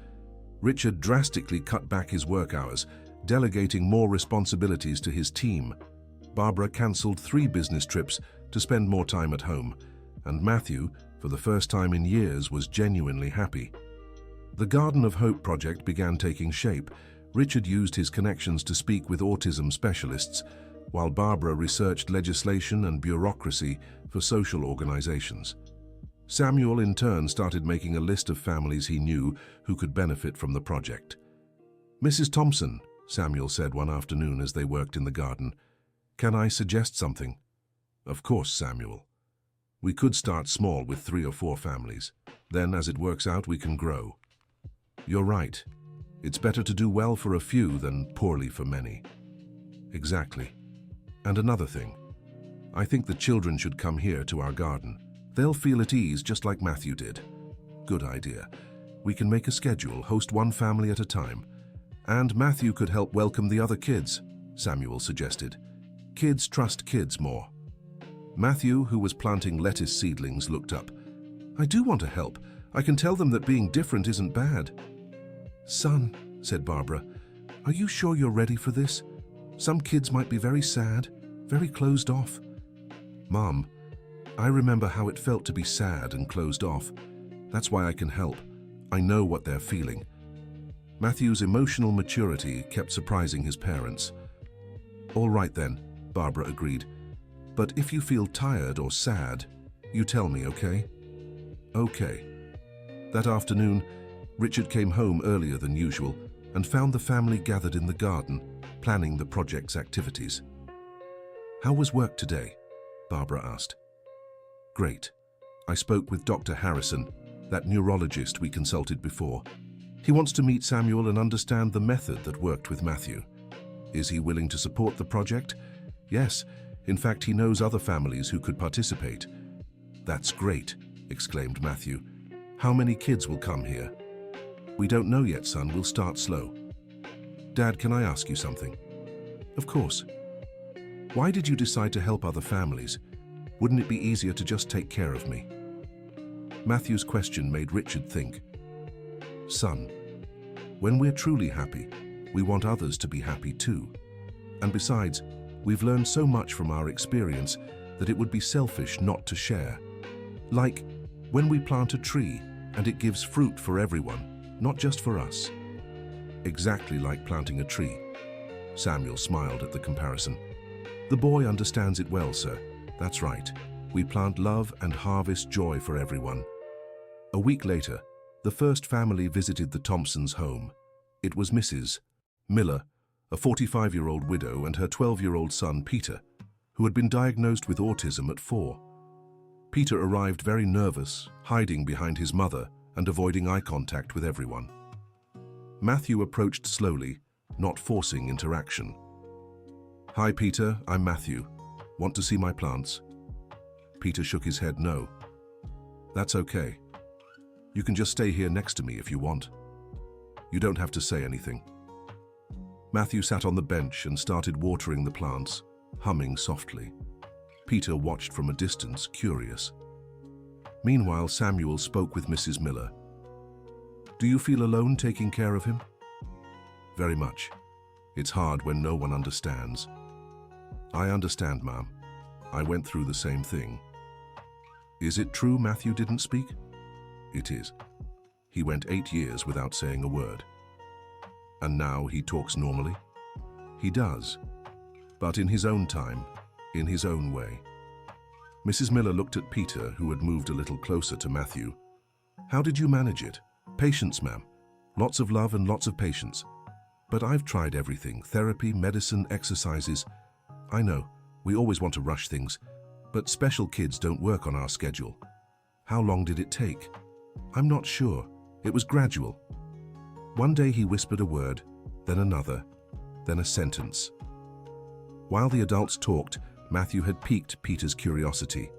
Richard drastically cut back his work hours, delegating more responsibilities to his team. Barbara cancelled 3 business trips to spend more time at home, and Matthew, for the first time in years, was genuinely happy. The Garden of Hope project began taking shape. Richard used his connections to speak with autism specialists, while Barbara researched legislation and bureaucracy for social organizations. Samuel, in turn, started making a list of families he knew who could benefit from the project. Mrs. Thompson, Samuel said one afternoon as they worked in the garden, can I suggest something? Of course, Samuel. We could start small with 3 or 4 families. Then, as it works out, we can grow. You're right. It's better to do well for a few than poorly for many. Exactly. And another thing. I think the children should come here to our garden. They'll feel at ease just like Matthew did. Good idea. We can make a schedule, host one family at a time. And Matthew could help welcome the other kids, Samuel suggested. Kids trust kids more. Matthew, who was planting lettuce seedlings, looked up. I do want to help. I can tell them that being different isn't bad. Son, said Barbara, are you sure you're ready for this? Some kids might be very sad, very closed off. Mom, I remember how it felt to be sad and closed off. That's why I can help. I know what they're feeling. Matthew's emotional maturity kept surprising his parents. All right then, Barbara agreed. But if you feel tired or sad, you tell me, okay? Okay. That afternoon, Richard came home earlier than usual and found the family gathered in the garden, planning the project's activities. "How was work today?" Barbara asked. "Great. I spoke with Dr. Harrison, that neurologist we consulted before. He wants to meet Samuel and understand the method that worked with Matthew. Is he willing to support the project?" "Yes. In fact, he knows other families who could participate." "That's great," exclaimed Matthew. "How many kids will come here?" "We don't know yet, son. We'll start slow." "Dad, can I ask you something?" "Of course." "Why did you decide to help other families? Wouldn't it be easier to just take care of me?" Matthew's question made Richard think. "Son, when we're truly happy, we want others to be happy too. And besides, we've learned so much from our experience that it would be selfish not to share. Like when we plant a tree and it gives fruit for everyone, not just for us." "Exactly like planting a tree." Samuel smiled at the comparison. "The boy understands it well, sir. That's right. We plant love and harvest joy for everyone." A week later, the first family visited the Thompsons' home. It was Mrs. Miller, a 45-year-old widow, and her 12-year-old son, Peter, who had been diagnosed with autism at 4. Peter arrived very nervous, hiding behind his mother and avoiding eye contact with everyone. Matthew approached slowly, not forcing interaction. "Hi, Peter, I'm Matthew. Want to see my plants?" Peter shook his head no. "That's okay. You can just stay here next to me if you want. You don't have to say anything." Matthew sat on the bench and started watering the plants, humming softly. Peter watched from a distance, curious. Meanwhile, Samuel spoke with Mrs. Miller. "Do you feel alone taking care of him?" "Very much. It's hard when no one understands." "I understand, Ma'am. I went through the same thing." "Is it true Matthew didn't speak?" "It is. He went 8 years without saying a word." "And now he talks normally?" "He does, but in his own time, in his own way." Mrs. Miller looked at Peter, who had moved a little closer to Matthew. "How did you manage it?" "Patience, ma'am. Lots of love and lots of patience. But I've tried everything: therapy, medicine, exercises. I know, we always want to rush things, but special kids don't work on our schedule." "How long did it take?" "I'm not sure. It was gradual. One day he whispered a word, then another, then a sentence." While the adults talked, Matthew had piqued Peter's curiosity.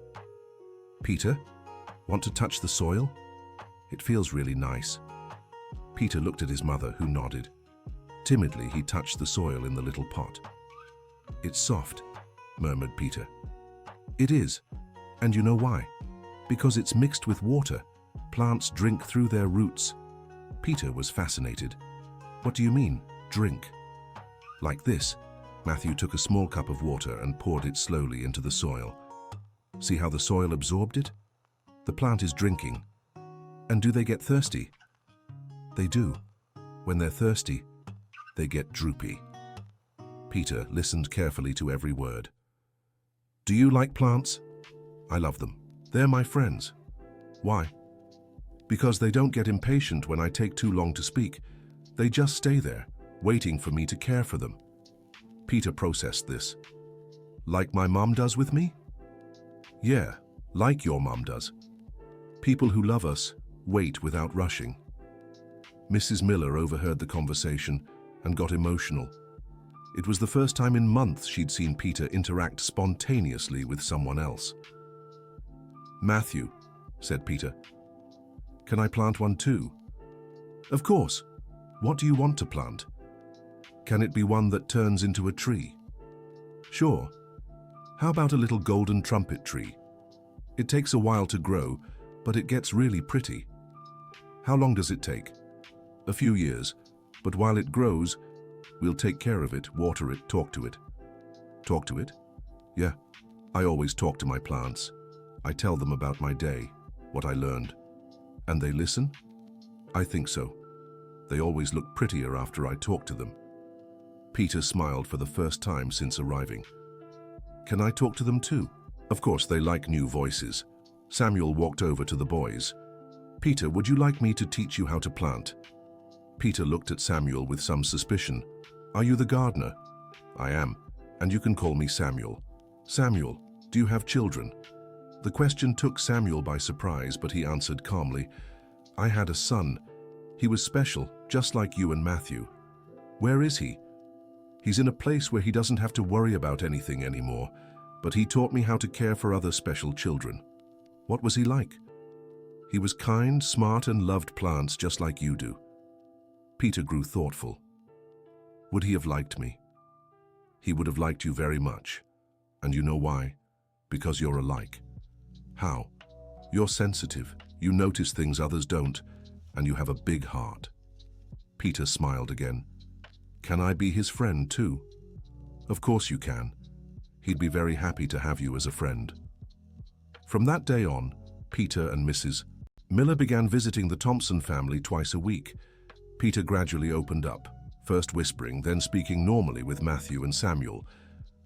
"Peter, want to touch the soil? It feels really nice." Peter looked at his mother, who nodded. Timidly, he touched the soil in the little pot. "It's soft," murmured Peter. "It is. And you know why? Because it's mixed with water. Plants drink through their roots." Peter was fascinated. "What do you mean, drink?" "Like this." Matthew took a small cup of water and poured it slowly into the soil. "See how the soil absorbed it? The plant is drinking." "And do they get thirsty?" "They do. When they're thirsty, they get droopy." Peter listened carefully to every word. "Do you like plants?" "I love them. They're my friends." "Why?" "Because they don't get impatient when I take too long to speak. They just stay there, waiting for me to care for them." Peter processed this. "Like my mom does with me?" "Yeah, like your mom does. People who love us wait without rushing." Mrs. Miller overheard the conversation and got emotional. It was the first time in months she'd seen Peter interact spontaneously with someone else. "Matthew," said Peter, "can I plant one too?" "Of course. What do you want to plant?" "Can it be one that turns into a tree?" "Sure. How about a little golden trumpet tree? It takes a while to grow, but it gets really pretty." "How long does it take?" "A few years, but while it grows, we'll take care of it, water it, talk to it." "Talk to it?" "Yeah, I always talk to my plants. I tell them about my day, what I learned." "And they listen?" "I think so. They always look prettier after I talk to them." Peter smiled for the first time since arriving. "Can I talk to them too?" "Of course, they like new voices." Samuel walked over to the boys. Peter, would you like me to teach you how to plant? Peter looked at Samuel with some suspicion. Are you the gardener? I am, and you can call me Samuel. Samuel, do you have children? The question took Samuel by surprise, but he answered calmly, I had a son. He was special, just like you and Matthew. Where is he? He's in a place where he doesn't have to worry about anything anymore, but he taught me how to care for other special children. What was he like? He was kind, smart, and loved plants just like you do. Peter grew thoughtful. Would he have liked me? He would have liked you very much. And you know why? Because you're alike. How? You're sensitive, you notice things others don't, and you have a big heart. Peter smiled again. Can I be his friend too? Of course you can. He'd be very happy to have you as a friend. From that day on, Peter and Mrs. Miller began visiting the Thompson family twice a week. Peter gradually opened up, first whispering, then speaking normally with Matthew and Samuel.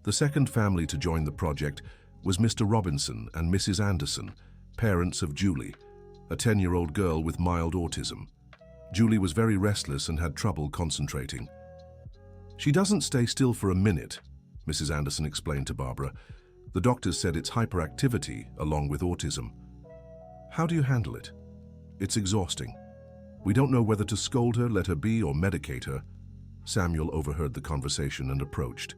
The second family to join the project was Mr. Robinson and Mrs. Anderson, parents of Julie, a 10-year-old girl with mild autism. Julie was very restless and had trouble concentrating. She doesn't stay still for a minute, Mrs. Anderson explained to Barbara. The doctors said it's hyperactivity along with autism. How do you handle it? It's exhausting. We don't know whether to scold her, let her be, or medicate her. Samuel overheard the conversation and approached.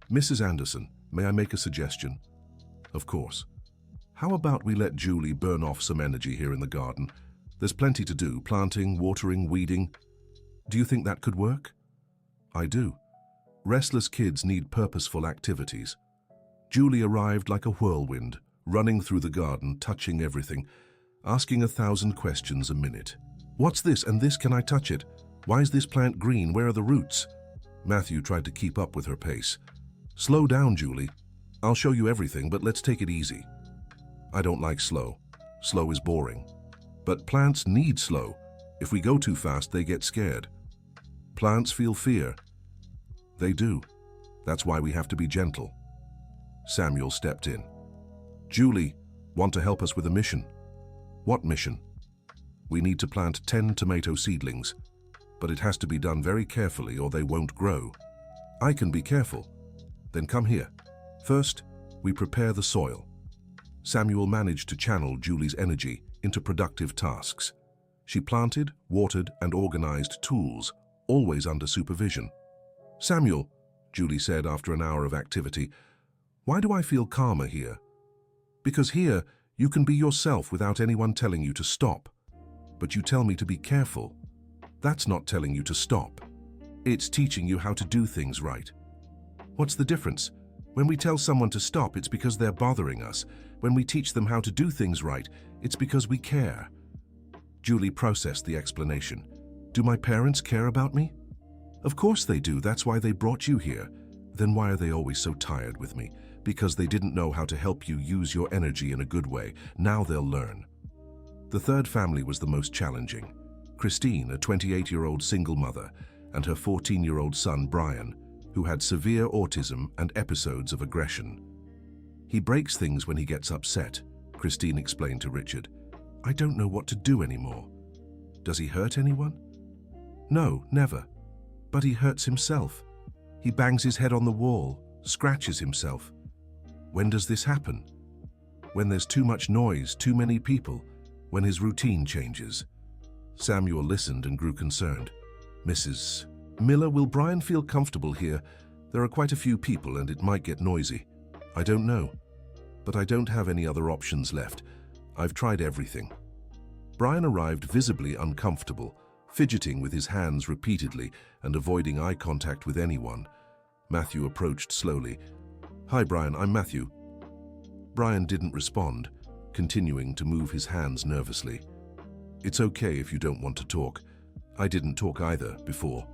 Mrs. Anderson, may I make a suggestion? Of course. How about we let Julie burn off some energy here in the garden? There's plenty to do, planting, watering, weeding. Do you think that could work? I do. Restless kids need purposeful activities. Julie arrived like a whirlwind, running through the garden, touching everything, asking 1,000 questions a minute. What's this and this? Can I touch it? Why is this plant green? Where are the roots? Matthew tried to keep up with her pace. Slow down, Julie. I'll show you everything, but let's take it easy. I don't like slow. Slow is boring. But plants need slow. If we go too fast, they get scared. Plants feel fear. They do. That's why we have to be gentle. Samuel stepped in. Julie, want to help us with a mission? What mission? We need to plant 10 tomato seedlings, but it has to be done very carefully or they won't grow. I can be careful. Then come here. First, we prepare the soil. Samuel managed to channel Julie's energy into productive tasks. She planted, watered, and organized tools, always under supervision. Samuel, Julie said after an hour of activity, why do I feel calmer here? Because here, you can be yourself without anyone telling you to stop. But you tell me to be careful. That's not telling you to stop. It's teaching you how to do things right. What's the difference? When we tell someone to stop, it's because they're bothering us. When we teach them how to do things right, it's because we care. Julie processed the explanation. Do my parents care about me? Of course they do. That's why they brought you here. Then why are they always so tired with me? Because they didn't know how to help you use your energy in a good way. Now they'll learn. The third family was the most challenging. Christine, a 28-year-old single mother, and her 14-year-old son, Brian, who had severe autism and episodes of aggression. He breaks things when he gets upset, Christine explained to Richard. I don't know what to do anymore. Does he hurt anyone? No, never. But he hurts himself. He bangs his head on the wall, scratches himself. When does this happen? When there's too much noise, too many people, when his routine changes. Samuel listened and grew concerned. Mrs. Miller, will Brian feel comfortable here? There are quite a few people and it might get noisy. I don't know. But I don't have any other options left. I've tried everything. Brian arrived visibly uncomfortable, fidgeting with his hands repeatedly and avoiding eye contact with anyone. Matthew approached slowly. Hi, Brian, I'm Matthew. Brian didn't respond, continuing to move his hands nervously. It's okay if you don't want to talk. I didn't talk either before.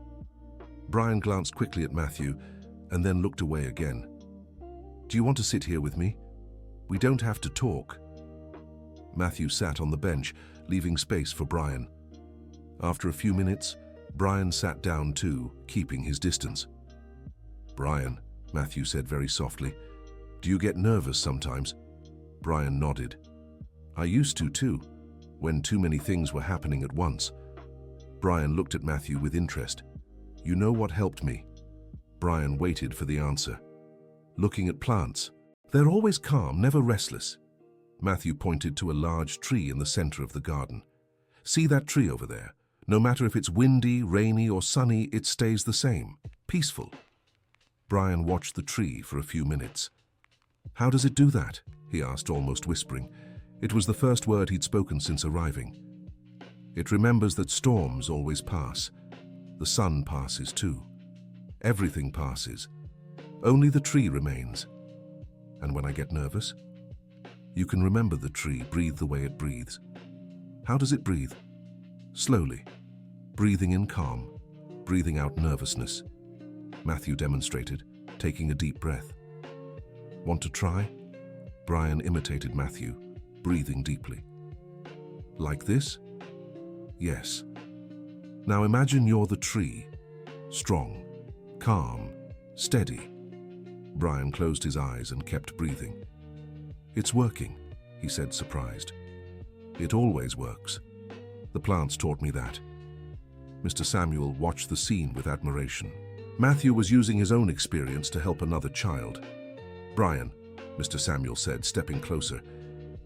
Brian glanced quickly at Matthew and then looked away again. Do you want to sit here with me? We don't have to talk. Matthew sat on the bench, leaving space for Brian. After a few minutes, Brian sat down too, keeping his distance. Brian, Matthew said very softly, do you get nervous sometimes? Brian nodded. I used to too. when too many things were happening at once. Brian looked at Matthew with interest. You know what helped me? Brian waited for the answer. Looking at plants. They're always calm, never restless. Matthew pointed to a large tree in the center of the garden. See that tree over there? No matter if it's windy, rainy, or sunny, it stays the same, peaceful. Brian watched the tree for a few minutes. How does it do that? He asked, almost whispering. It was the first word he'd spoken since arriving. It remembers that storms always pass. The sun passes too. Everything passes. Only the tree remains. And when I get nervous? You can remember the tree, breathe the way it breathes. How does it breathe? Slowly. Breathing in calm, breathing out nervousness. Matthew demonstrated, taking a deep breath. Want to try? Brian imitated Matthew, breathing deeply. Like this? Yes. Now imagine you're the tree. Strong, calm, steady. Brian closed his eyes and kept breathing. It's working, he said, surprised. It always works. The plants taught me that. Mr. Samuel watched the scene with admiration. Matthew was using his own experience to help another child. Brian, Mr. Samuel said, stepping closer,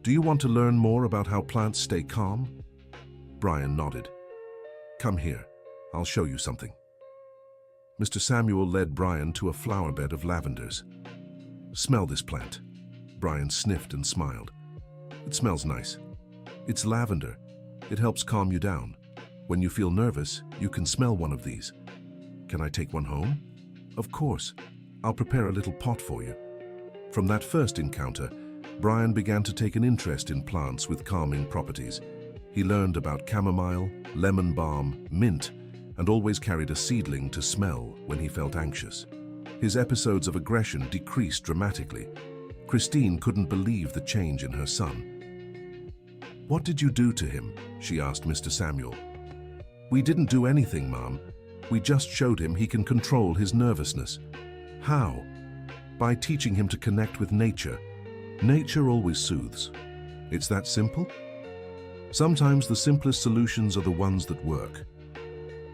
do you want to learn more about how plants stay calm? Brian nodded. Come here, I'll show you something. Mr. Samuel led Brian to a flower bed of lavenders. Smell this plant. Brian sniffed and smiled. It smells nice. It's lavender. It helps calm you down. When you feel nervous, you can smell one of these. Can I take one home? Of course. I'll prepare a little pot for you. From that first encounter, Brian began to take an interest in plants with calming properties. He learned about chamomile, lemon balm, mint, and always carried a seedling to smell when he felt anxious. His episodes of aggression decreased dramatically. Christine couldn't believe the change in her son. What did you do to him? She asked Mr. Samuel. We didn't do anything, Mom. We just showed him he can control his nervousness. How? By teaching him to connect with nature. Nature always soothes. It's that simple? Sometimes the simplest solutions are the ones that work.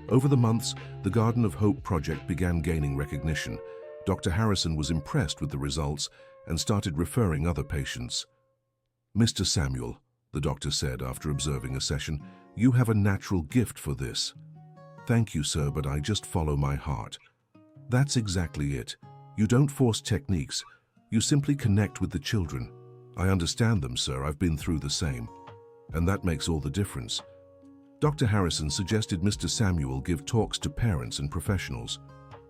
Over the months, the Garden of Hope project began gaining recognition. Dr. Harrison was impressed with the results and started referring other patients. Mr. Samuel, the doctor said after observing a session, you have a natural gift for this. Thank you, sir, but I just follow my heart. That's exactly it. You don't force techniques. You simply connect with the children. I understand them, sir. I've been through the same. And that makes all the difference. Dr. Harrison suggested Mr. Samuel give talks to parents and professionals.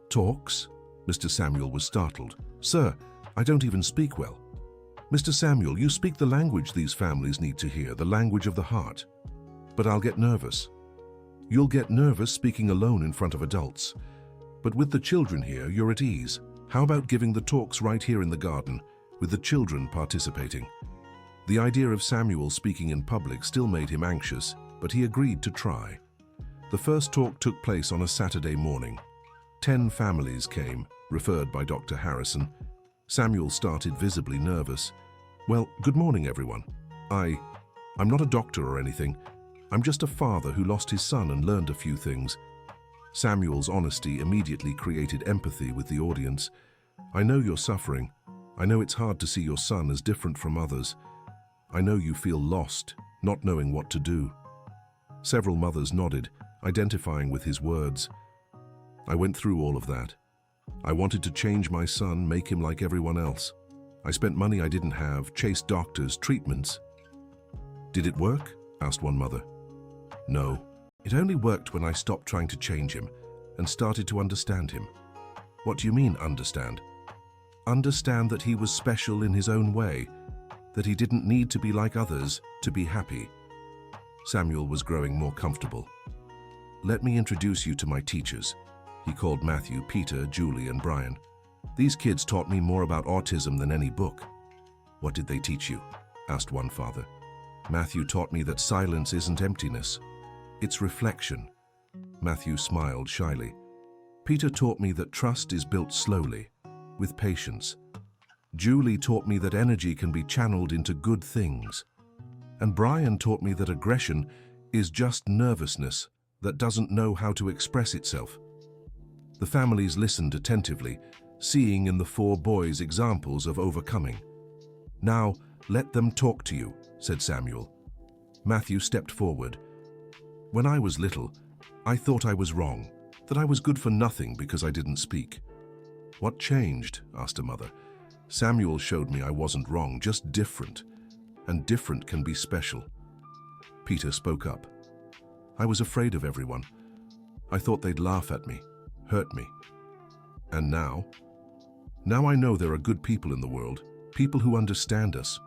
Talks? Mr. Samuel was startled. Sir, I don't even speak well. Mr. Samuel, you speak the language these families need to hear, the language of the heart. But I'll get nervous. You'll get nervous speaking alone in front of adults. But with the children here, you're at ease. How about giving the talks right here in the garden, with the children participating? The idea of Samuel speaking in public still made him anxious, but he agreed to try. The first talk took place on a Saturday morning. 10 families came, referred by Dr. Harrison. Samuel started visibly nervous. Well, good morning, everyone. I'm not a doctor or anything. I'm just a father who lost his son and learned a few things. Samuel's honesty immediately created empathy with the audience. I know you're suffering. I know it's hard to see your son as different from others. I know you feel lost, not knowing what to do. Several mothers nodded, identifying with his words. I went through all of that. I wanted to change my son, make him like everyone else. I spent money I didn't have, chased doctors, treatments. Did it work? Asked one mother. No. It only worked when I stopped trying to change him and started to understand him. What do you mean, understand? Understand that he was special in his own way, that he didn't need to be like others to be happy. Samuel was growing more comfortable. Let me introduce you to my teachers. He called Matthew, Peter, Julie, and Brian. These kids taught me more about autism than any book. What did they teach you? Asked one father. Matthew taught me that silence isn't emptiness. It's reflection. Matthew smiled shyly. Peter taught me that trust is built slowly, with patience. Julie taught me that energy can be channeled into good things. And Brian taught me that aggression is just nervousness that doesn't know how to express itself. The families listened attentively, seeing in the four boys examples of overcoming. "Now, let them talk to you," said Samuel. Matthew stepped forward. "When I was little, I thought I was wrong, that I was good for nothing because I didn't speak." "What changed?" asked a mother. "Samuel showed me I wasn't wrong, just different. And different can be special." Peter spoke up. "I was afraid of everyone. I thought they'd laugh at me, hurt me. And now? Now I know there are good people in the world, people who understand us."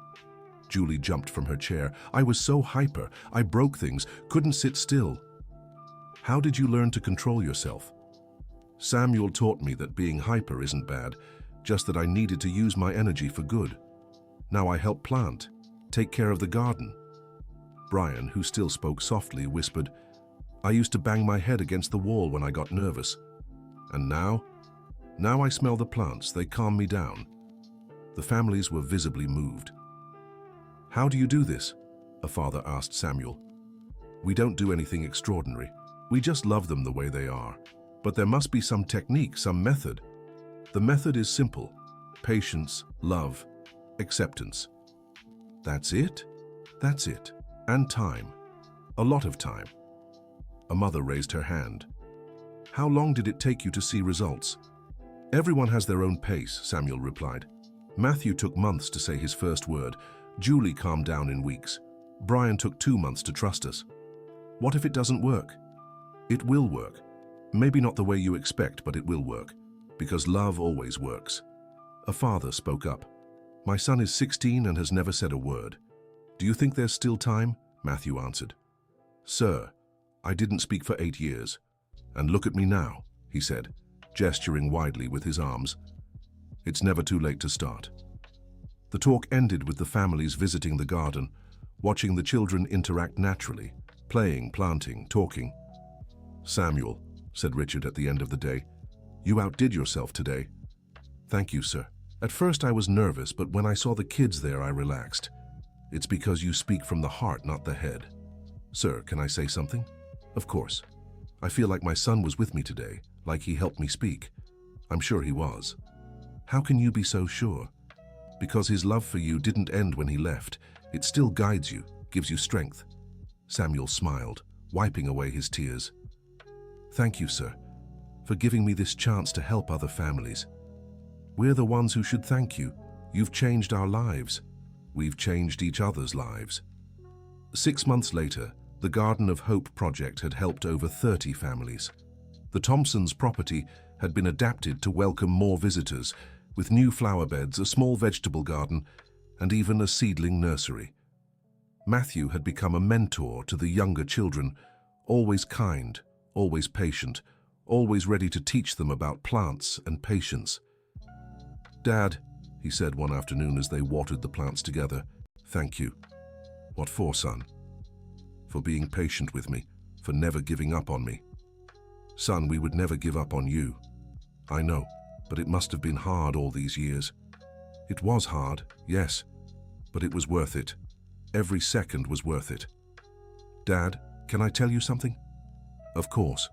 Julie jumped from her chair. "I was so hyper, I broke things, couldn't sit still." "How did you learn to control yourself?" "Samuel taught me that being hyper isn't bad, just that I needed to use my energy for good. Now I help plant, take care of the garden." Brian, who still spoke softly, whispered, "I used to bang my head against the wall when I got nervous. And now? Now I smell the plants, they calm me down." The families were visibly moved. "How do you do this?" a father asked Samuel. "We don't do anything extraordinary. We just love them the way they are. But there must be some technique, some method." "The method is simple. Patience, love, acceptance." "That's it?" "That's it. And time. A lot of time." A mother raised her hand. "How long did it take you to see results?" "Everyone has their own pace," Samuel replied. "Matthew took months to say his first word. Julie calmed down in weeks. Brian took 2 months to trust us." "What if it doesn't work?" "It will work. Maybe not the way you expect, but it will work. Because love always works." A father spoke up. "My son is 16 and has never said a word." "Do you think there's still time?" Matthew answered. "Sir, I didn't speak for 8 years. And look at me now," he said, gesturing widely with his arms. "It's never too late to start." The talk ended with the families visiting the garden, watching the children interact naturally, playing, planting, talking. "Samuel," said Richard at the end of the day, "you outdid yourself today." "Thank you, sir. At first I was nervous, but when I saw the kids there, I relaxed. It's because you speak from the heart, not the head." "Sir, can I say something?" "Of course. I feel like my son was with me today, like he helped me speak." "I'm sure he was." "How can you be so sure?" "Because his love for you didn't end when he left. It still guides you, gives you strength." Samuel smiled, wiping away his tears. "Thank you, sir, for giving me this chance to help other families. We're the ones who should thank you. You've changed our lives. We've changed each other's lives." 6 months later, the Garden of Hope project had helped over 30 families. The Thompsons' property had been adapted to welcome more visitors, with new flower beds, a small vegetable garden, and even a seedling nursery. Matthew had become a mentor to the younger children, always kind, always patient, always ready to teach them about plants and patience. "Dad," he said one afternoon as they watered the plants together, "thank you." "What for, son?" "For being patient with me, for never giving up on me." "Son, we would never give up on you." "I know, but it must have been hard all these years." "It was hard, yes, but it was worth it. Every second was worth it." "Dad, can I tell you something?" "Of course."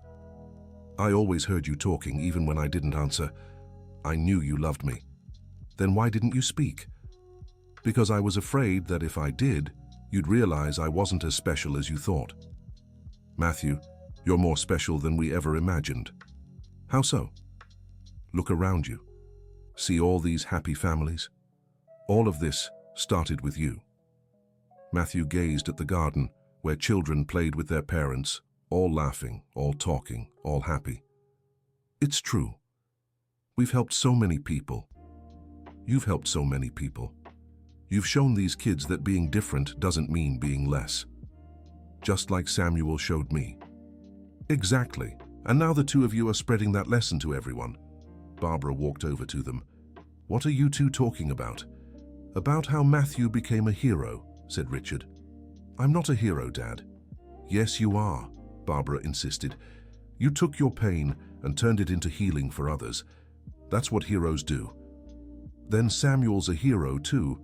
"I always heard you talking, even when I didn't answer. I knew you loved me." "Then why didn't you speak?" "Because I was afraid that if I did, you'd realize I wasn't as special as you thought." "Matthew, you're more special than we ever imagined." "How so?" "Look around you. See all these happy families? All of this started with you." Matthew gazed at the garden, where children played with their parents, all laughing, all talking, all happy. "It's true. We've helped so many people. You've helped so many people. You've shown these kids that being different doesn't mean being less. Just like Samuel showed me." "Exactly. And now the two of you are spreading that lesson to everyone." Barbara walked over to them. "What are you two talking about?" "About how Matthew became a hero," said Richard. "I'm not a hero, Dad." "Yes, you are," Barbara insisted. "You took your pain and turned it into healing for others. That's what heroes do." "Then Samuel's a hero too."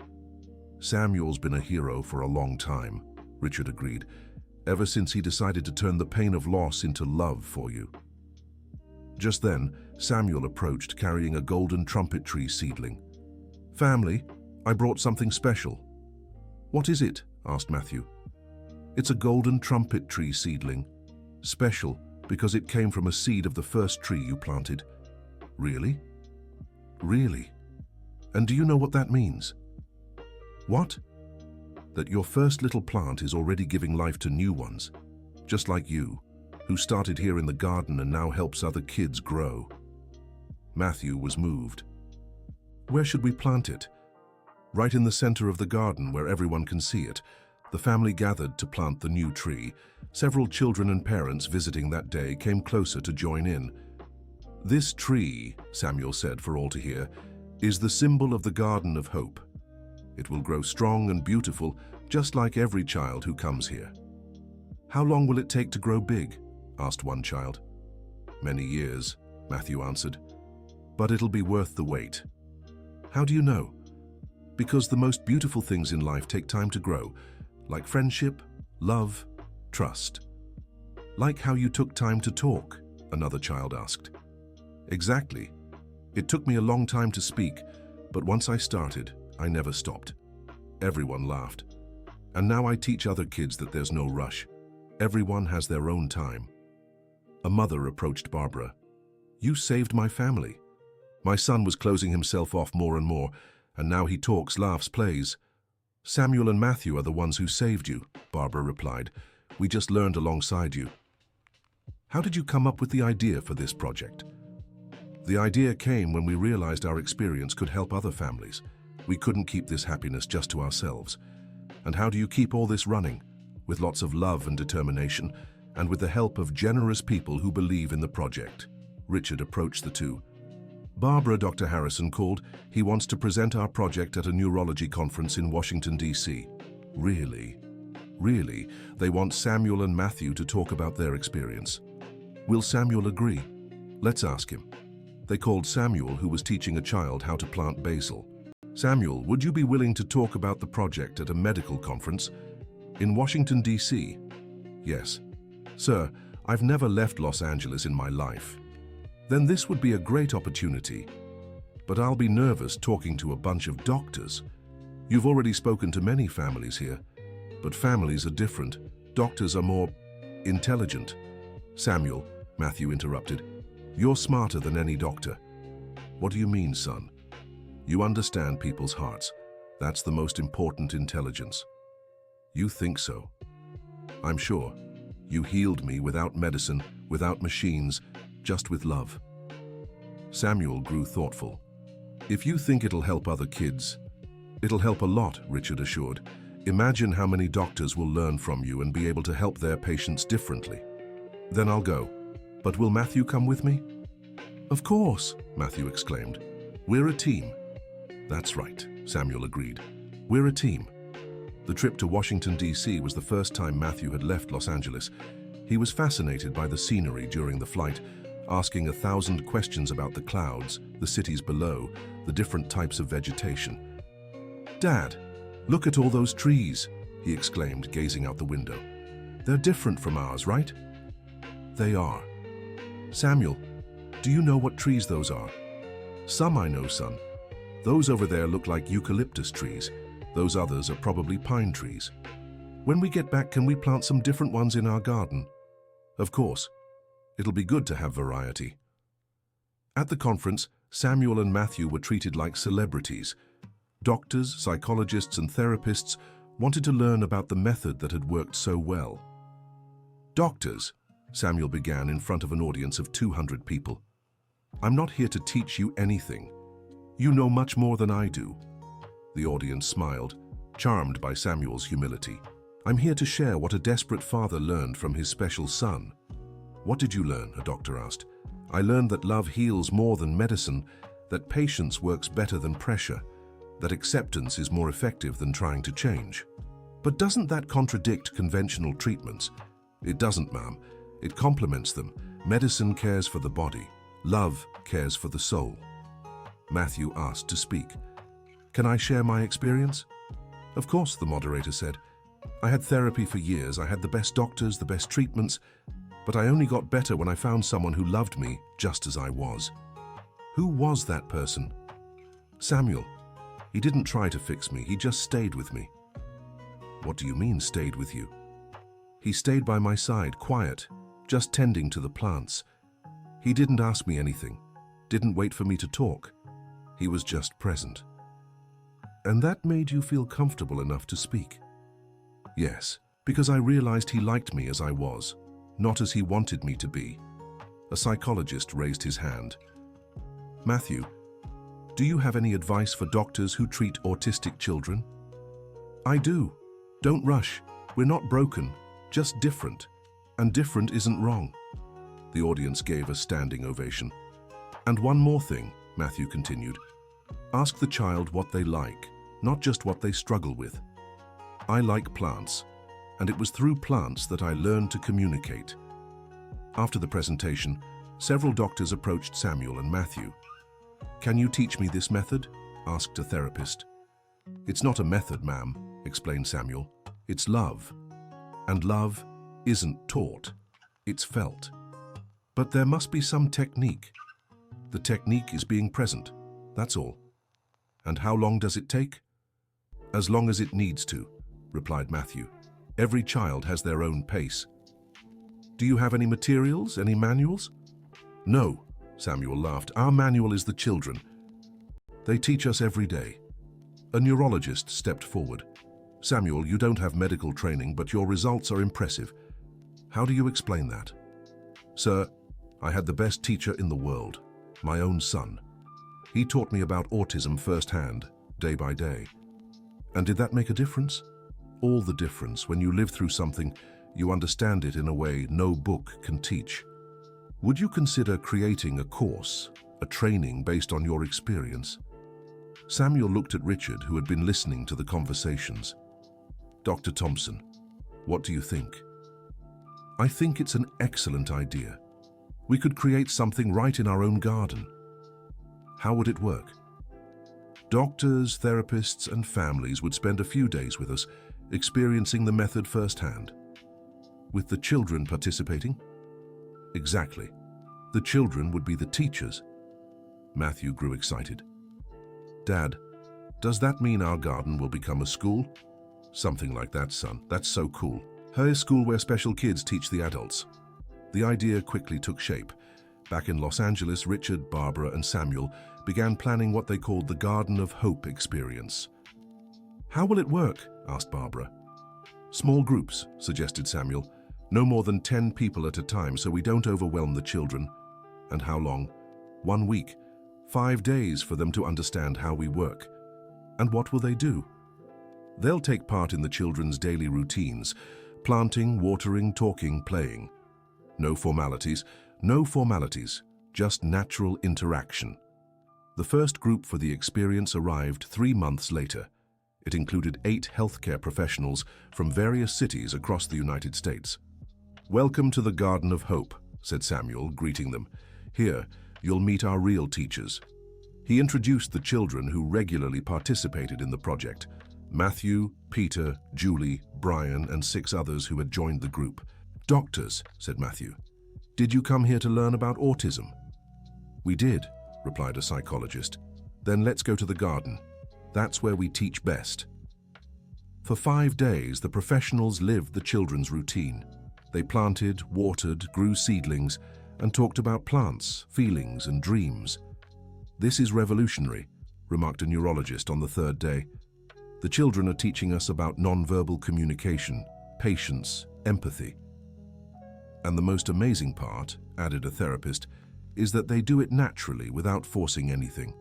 Samuel's been a hero for a long time, Richard agreed, ever since he decided to turn the pain of loss into love for you. Just then, Samuel approached carrying a golden trumpet tree seedling. Family, I brought something special. What is it? Asked Matthew. It's a golden trumpet tree seedling. Special because it came from a seed of the first tree you planted. Really? Really? And do you know what that means? What? That your first little plant is already giving life to new ones, just like you, who started here in the garden and now helps other kids grow. Matthew was moved. Where should we plant it? Right in the center of the garden where everyone can see it. The family gathered to plant the new tree. Several children and parents visiting that day came closer to join in. This tree, Samuel said for all to hear, is the symbol of the Garden of Hope. It will grow strong and beautiful, just like every child who comes here. How long will it take to grow big? Asked one child. Many years, Matthew answered. But it'll be worth the wait. How do you know? Because the most beautiful things in life take time to grow, like friendship, love, trust. Like how you took time to talk, another child asked. Exactly. It took me a long time to speak, but once I started, I never stopped. Everyone laughed. And now I teach other kids that there's no rush. Everyone has their own time. A mother approached Barbara. You saved my family. My son was closing himself off more and more, and now he talks, laughs, plays. Samuel and Matthew are the ones who saved you, Barbara replied. We just learned alongside you. How did you come up with the idea for this project? The idea came when we realized our experience could help other families. We couldn't keep this happiness just to ourselves. And how do you keep all this running? With lots of love and determination, and with the help of generous people who believe in the project. Richard approached the two. Barbara, Dr. Harrison called. He wants to present our project at a neurology conference in Washington, D.C. Really? Really? They want Samuel and Matthew to talk about their experience. Will Samuel agree? Let's ask him. They called Samuel, who was teaching a child how to plant basil. Samuel, would you be willing to talk about the project at a medical conference in Washington, D.C.? Yes. Sir, I've never left Los Angeles in my life. Then this would be a great opportunity. But I'll be nervous talking to a bunch of doctors. You've already spoken to many families here, but families are different. Doctors are more intelligent. Samuel, Matthew interrupted, you're smarter than any doctor. What do you mean, son? You understand people's hearts. That's the most important intelligence. You think so? I'm sure. You healed me without medicine, without machines, just with love. Samuel grew thoughtful. If you think it'll help other kids, it'll help a lot, Richard assured. Imagine how many doctors will learn from you and be able to help their patients differently. Then I'll go. But will Matthew come with me? Of course, Matthew exclaimed. We're a team. That's right, Samuel agreed. We're a team. The trip to Washington, D.C. was the first time Matthew had left Los Angeles. He was fascinated by the scenery during the flight, asking 1,000 questions about the clouds, the cities below, the different types of vegetation. Dad, look at all those trees, he exclaimed, gazing out the window. They're different from ours, right? They are. Samuel, do you know what trees those are? Some I know, son. Those over there look like eucalyptus trees. Those others are probably pine trees. When we get back, can we plant some different ones in our garden? Of course. It'll be good to have variety. At the conference, Samuel and Matthew were treated like celebrities. Doctors, psychologists, and therapists wanted to learn about the method that had worked so well. Doctors, Samuel began in front of an audience of 200 people. I'm not here to teach you anything. You know much more than I do. The audience smiled, charmed by Samuel's humility. I'm here to share what a desperate father learned from his special son. What did you learn? A doctor asked. I learned that love heals more than medicine, that patience works better than pressure, that acceptance is more effective than trying to change. But doesn't that contradict conventional treatments? It doesn't, ma'am. It complements them. Medicine cares for the body. Love cares for the soul. Matthew asked to speak. Can I share my experience? Of course, the moderator said. I had therapy for years. I had the best doctors, the best treatments, but I only got better when I found someone who loved me just as I was. Who was that person? Samuel. He didn't try to fix me. He just stayed with me. What do you mean, stayed with you? He stayed by my side, quiet, just tending to the plants. He didn't ask me anything, didn't wait for me to talk. He was just present. And that made you feel comfortable enough to speak? Yes, because I realized he liked me as I was, not as he wanted me to be. A psychologist raised his hand. Matthew, do you have any advice for doctors who treat autistic children? I do. Don't rush. We're not broken, just different. And different isn't wrong. The audience gave a standing ovation. And one more thing, Matthew continued. Ask the child what they like, not just what they struggle with. I like plants, and it was through plants that I learned to communicate. After the presentation, several doctors approached Samuel and Matthew. Can you teach me this method? Asked a therapist. It's not a method, ma'am, explained Samuel. It's love. And love isn't taught, it's felt. But there must be some technique. The technique is being present, that's all. And how long does it take? As long as it needs to, replied Matthew. Every child has their own pace. Do you have any materials, any manuals? No, Samuel laughed. Our manual is the children. They teach us every day. A neurologist stepped forward. Samuel, you don't have medical training, but your results are impressive. How do you explain that? Sir, I had the best teacher in the world, my own son. He taught me about autism firsthand, day by day. And did that make a difference? All the difference. When you live through something, you understand it in a way no book can teach. Would you consider creating a course, a training based on your experience? Samuel looked at Richard, who had been listening to the conversations. Dr. Thompson, what do you think? I think it's an excellent idea. We could create something right in our own garden. How would it work? Doctors, therapists, and families would spend a few days with us, experiencing the method firsthand. With the children participating? Exactly. The children would be the teachers. Matthew grew excited. Dad, does that mean our garden will become a school? Something like that, son. That's so cool. Her school where special kids teach the adults. The idea quickly took shape. Back in Los Angeles, Richard, Barbara, and Samuel began planning what they called the Garden of Hope experience. How will it work? Asked Barbara. Small groups, suggested Samuel. No more than 10 people at a time so we don't overwhelm the children. And how long? 1 week. 5 days for them to understand how we work. And what will they do? They'll take part in the children's daily routines, planting, watering, talking, playing. No formalities, just natural interaction. The first group for the experience arrived 3 months later. It included 8 healthcare professionals from various cities across the United States. Welcome to the Garden of Hope, said Samuel, greeting them. Here, you'll meet our real teachers. He introduced the children who regularly participated in the project. Matthew, Peter, Julie, Brian, and 6 others who had joined the group. Doctors, said Matthew. Did you come here to learn about autism? We did, replied a psychologist. Then let's go to the garden. That's where we teach best. For 5 days, the professionals lived the children's routine. They planted, watered, grew seedlings, and talked about plants, feelings, and dreams. This is revolutionary, remarked a neurologist on the 3rd day. The children are teaching us about nonverbal communication, patience, empathy. And the most amazing part, added a therapist, is that they do it naturally without forcing anything.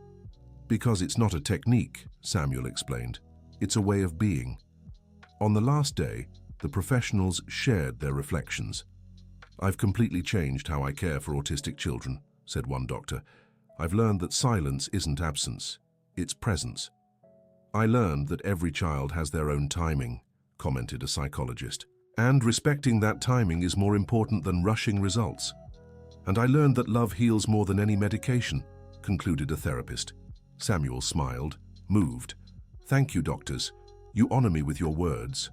Because it's not a technique, Samuel explained. It's a way of being. On the last day, the professionals shared their reflections. I've completely changed how I care for autistic children, said one doctor. I've learned that silence isn't absence, it's presence. I learned that every child has their own timing, commented a psychologist. And respecting that timing is more important than rushing results. And I learned that love heals more than any medication, concluded a therapist. Samuel smiled, moved. Thank you, doctors. You honor me with your words.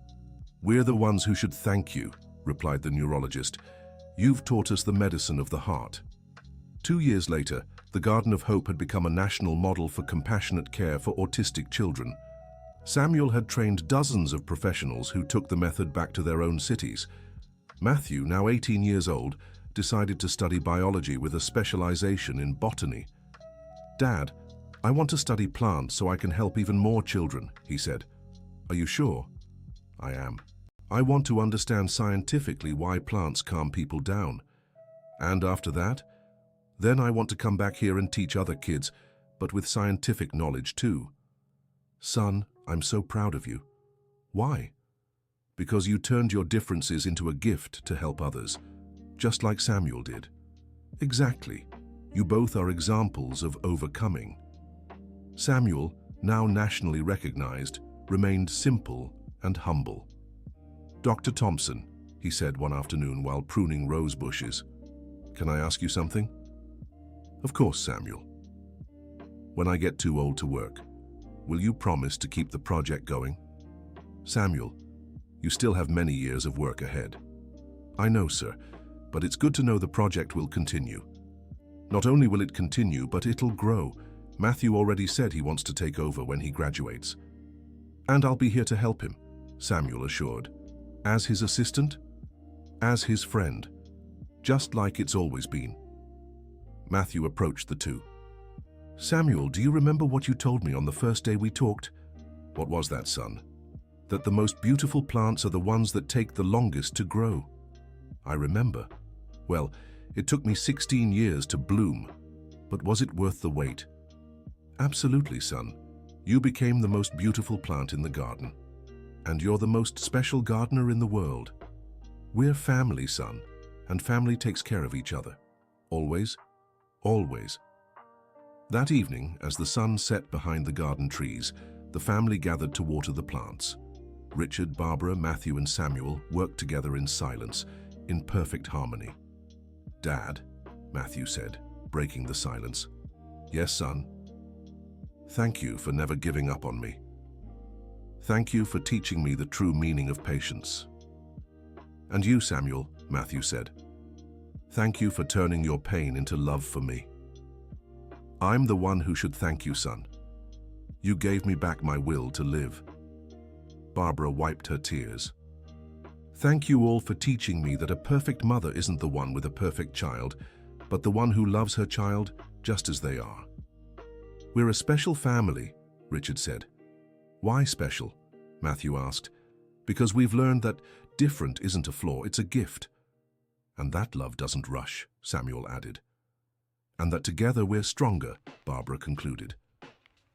We're the ones who should thank you, replied the neurologist. You've taught us the medicine of the heart. 2 years later, the Garden of Hope had become a national model for compassionate care for autistic children. Samuel had trained dozens of professionals who took the method back to their own cities. Matthew, now 18 years old, decided to study biology with a specialization in botany. Dad, I want to study plants so I can help even more children, he said. Are you sure? I am. I want to understand scientifically why plants calm people down. And after that, then I want to come back here and teach other kids, but with scientific knowledge too. Son, I'm so proud of you. Why? Because you turned your differences into a gift to help others, just like Samuel did. Exactly. You both are examples of overcoming. Samuel, now nationally recognized, remained simple and humble. Dr. Thompson, he said one afternoon while pruning rose bushes, can I ask you something? Of course, Samuel. When I get too old to work, will you promise to keep the project going? Samuel, you still have many years of work ahead. I know, sir, but it's good to know the project will continue. Not only will it continue, but it'll grow. Matthew already said he wants to take over when he graduates. And I'll be here to help him, Samuel assured. As his assistant? As his friend. Just like it's always been. Matthew approached the two. Samuel, do you remember what you told me on the first day we talked? What was that, son? That the most beautiful plants are the ones that take the longest to grow. I remember. Well, it took me 16 years to bloom, but was it worth the wait? Absolutely, son. You became the most beautiful plant in the garden, and you're the most special gardener in the world. We're family, son, and family takes care of each other. Always, always. That evening, as the sun set behind the garden trees, the family gathered to water the plants. Richard, Barbara, Matthew, and Samuel worked together in silence, in perfect harmony. Dad, Matthew said, breaking the silence. Yes, son. Thank you for never giving up on me. Thank you for teaching me the true meaning of patience. And you, Samuel, Matthew said. Thank you for turning your pain into love for me. I'm the one who should thank you, son. You gave me back my will to live. Barbara wiped her tears. Thank you all for teaching me that a perfect mother isn't the one with a perfect child, but the one who loves her child just as they are. We're a special family, Richard said. Why special? Matthew asked. Because we've learned that different isn't a flaw, it's a gift. And that love doesn't rush, Samuel added. And that together we're stronger, Barbara concluded.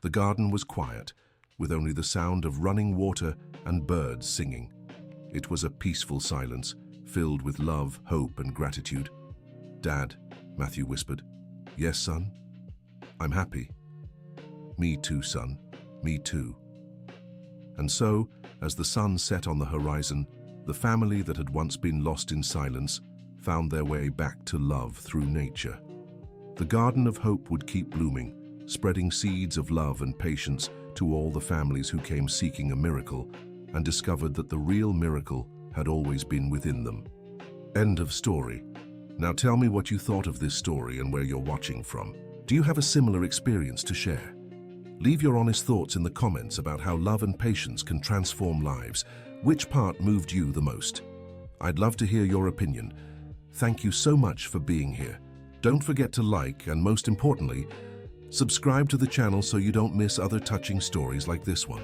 The garden was quiet, with only the sound of running water and birds singing. It was a peaceful silence, filled with love, hope, and gratitude. Dad, Matthew whispered. Yes, son? I'm happy. Me too, son. Me too. And so, as the sun set on the horizon, the family that had once been lost in silence found their way back to love through nature. The Garden of Hope would keep blooming, spreading seeds of love and patience to all the families who came seeking a miracle and discovered that the real miracle had always been within them. End of story. Now tell me what you thought of this story and where you're watching from. Do you have a similar experience to share? Leave your honest thoughts in the comments about how love and patience can transform lives. Which part moved you the most? I'd love to hear your opinion. Thank you so much for being here. Don't forget to like and, most importantly, subscribe to the channel so you don't miss other touching stories like this one.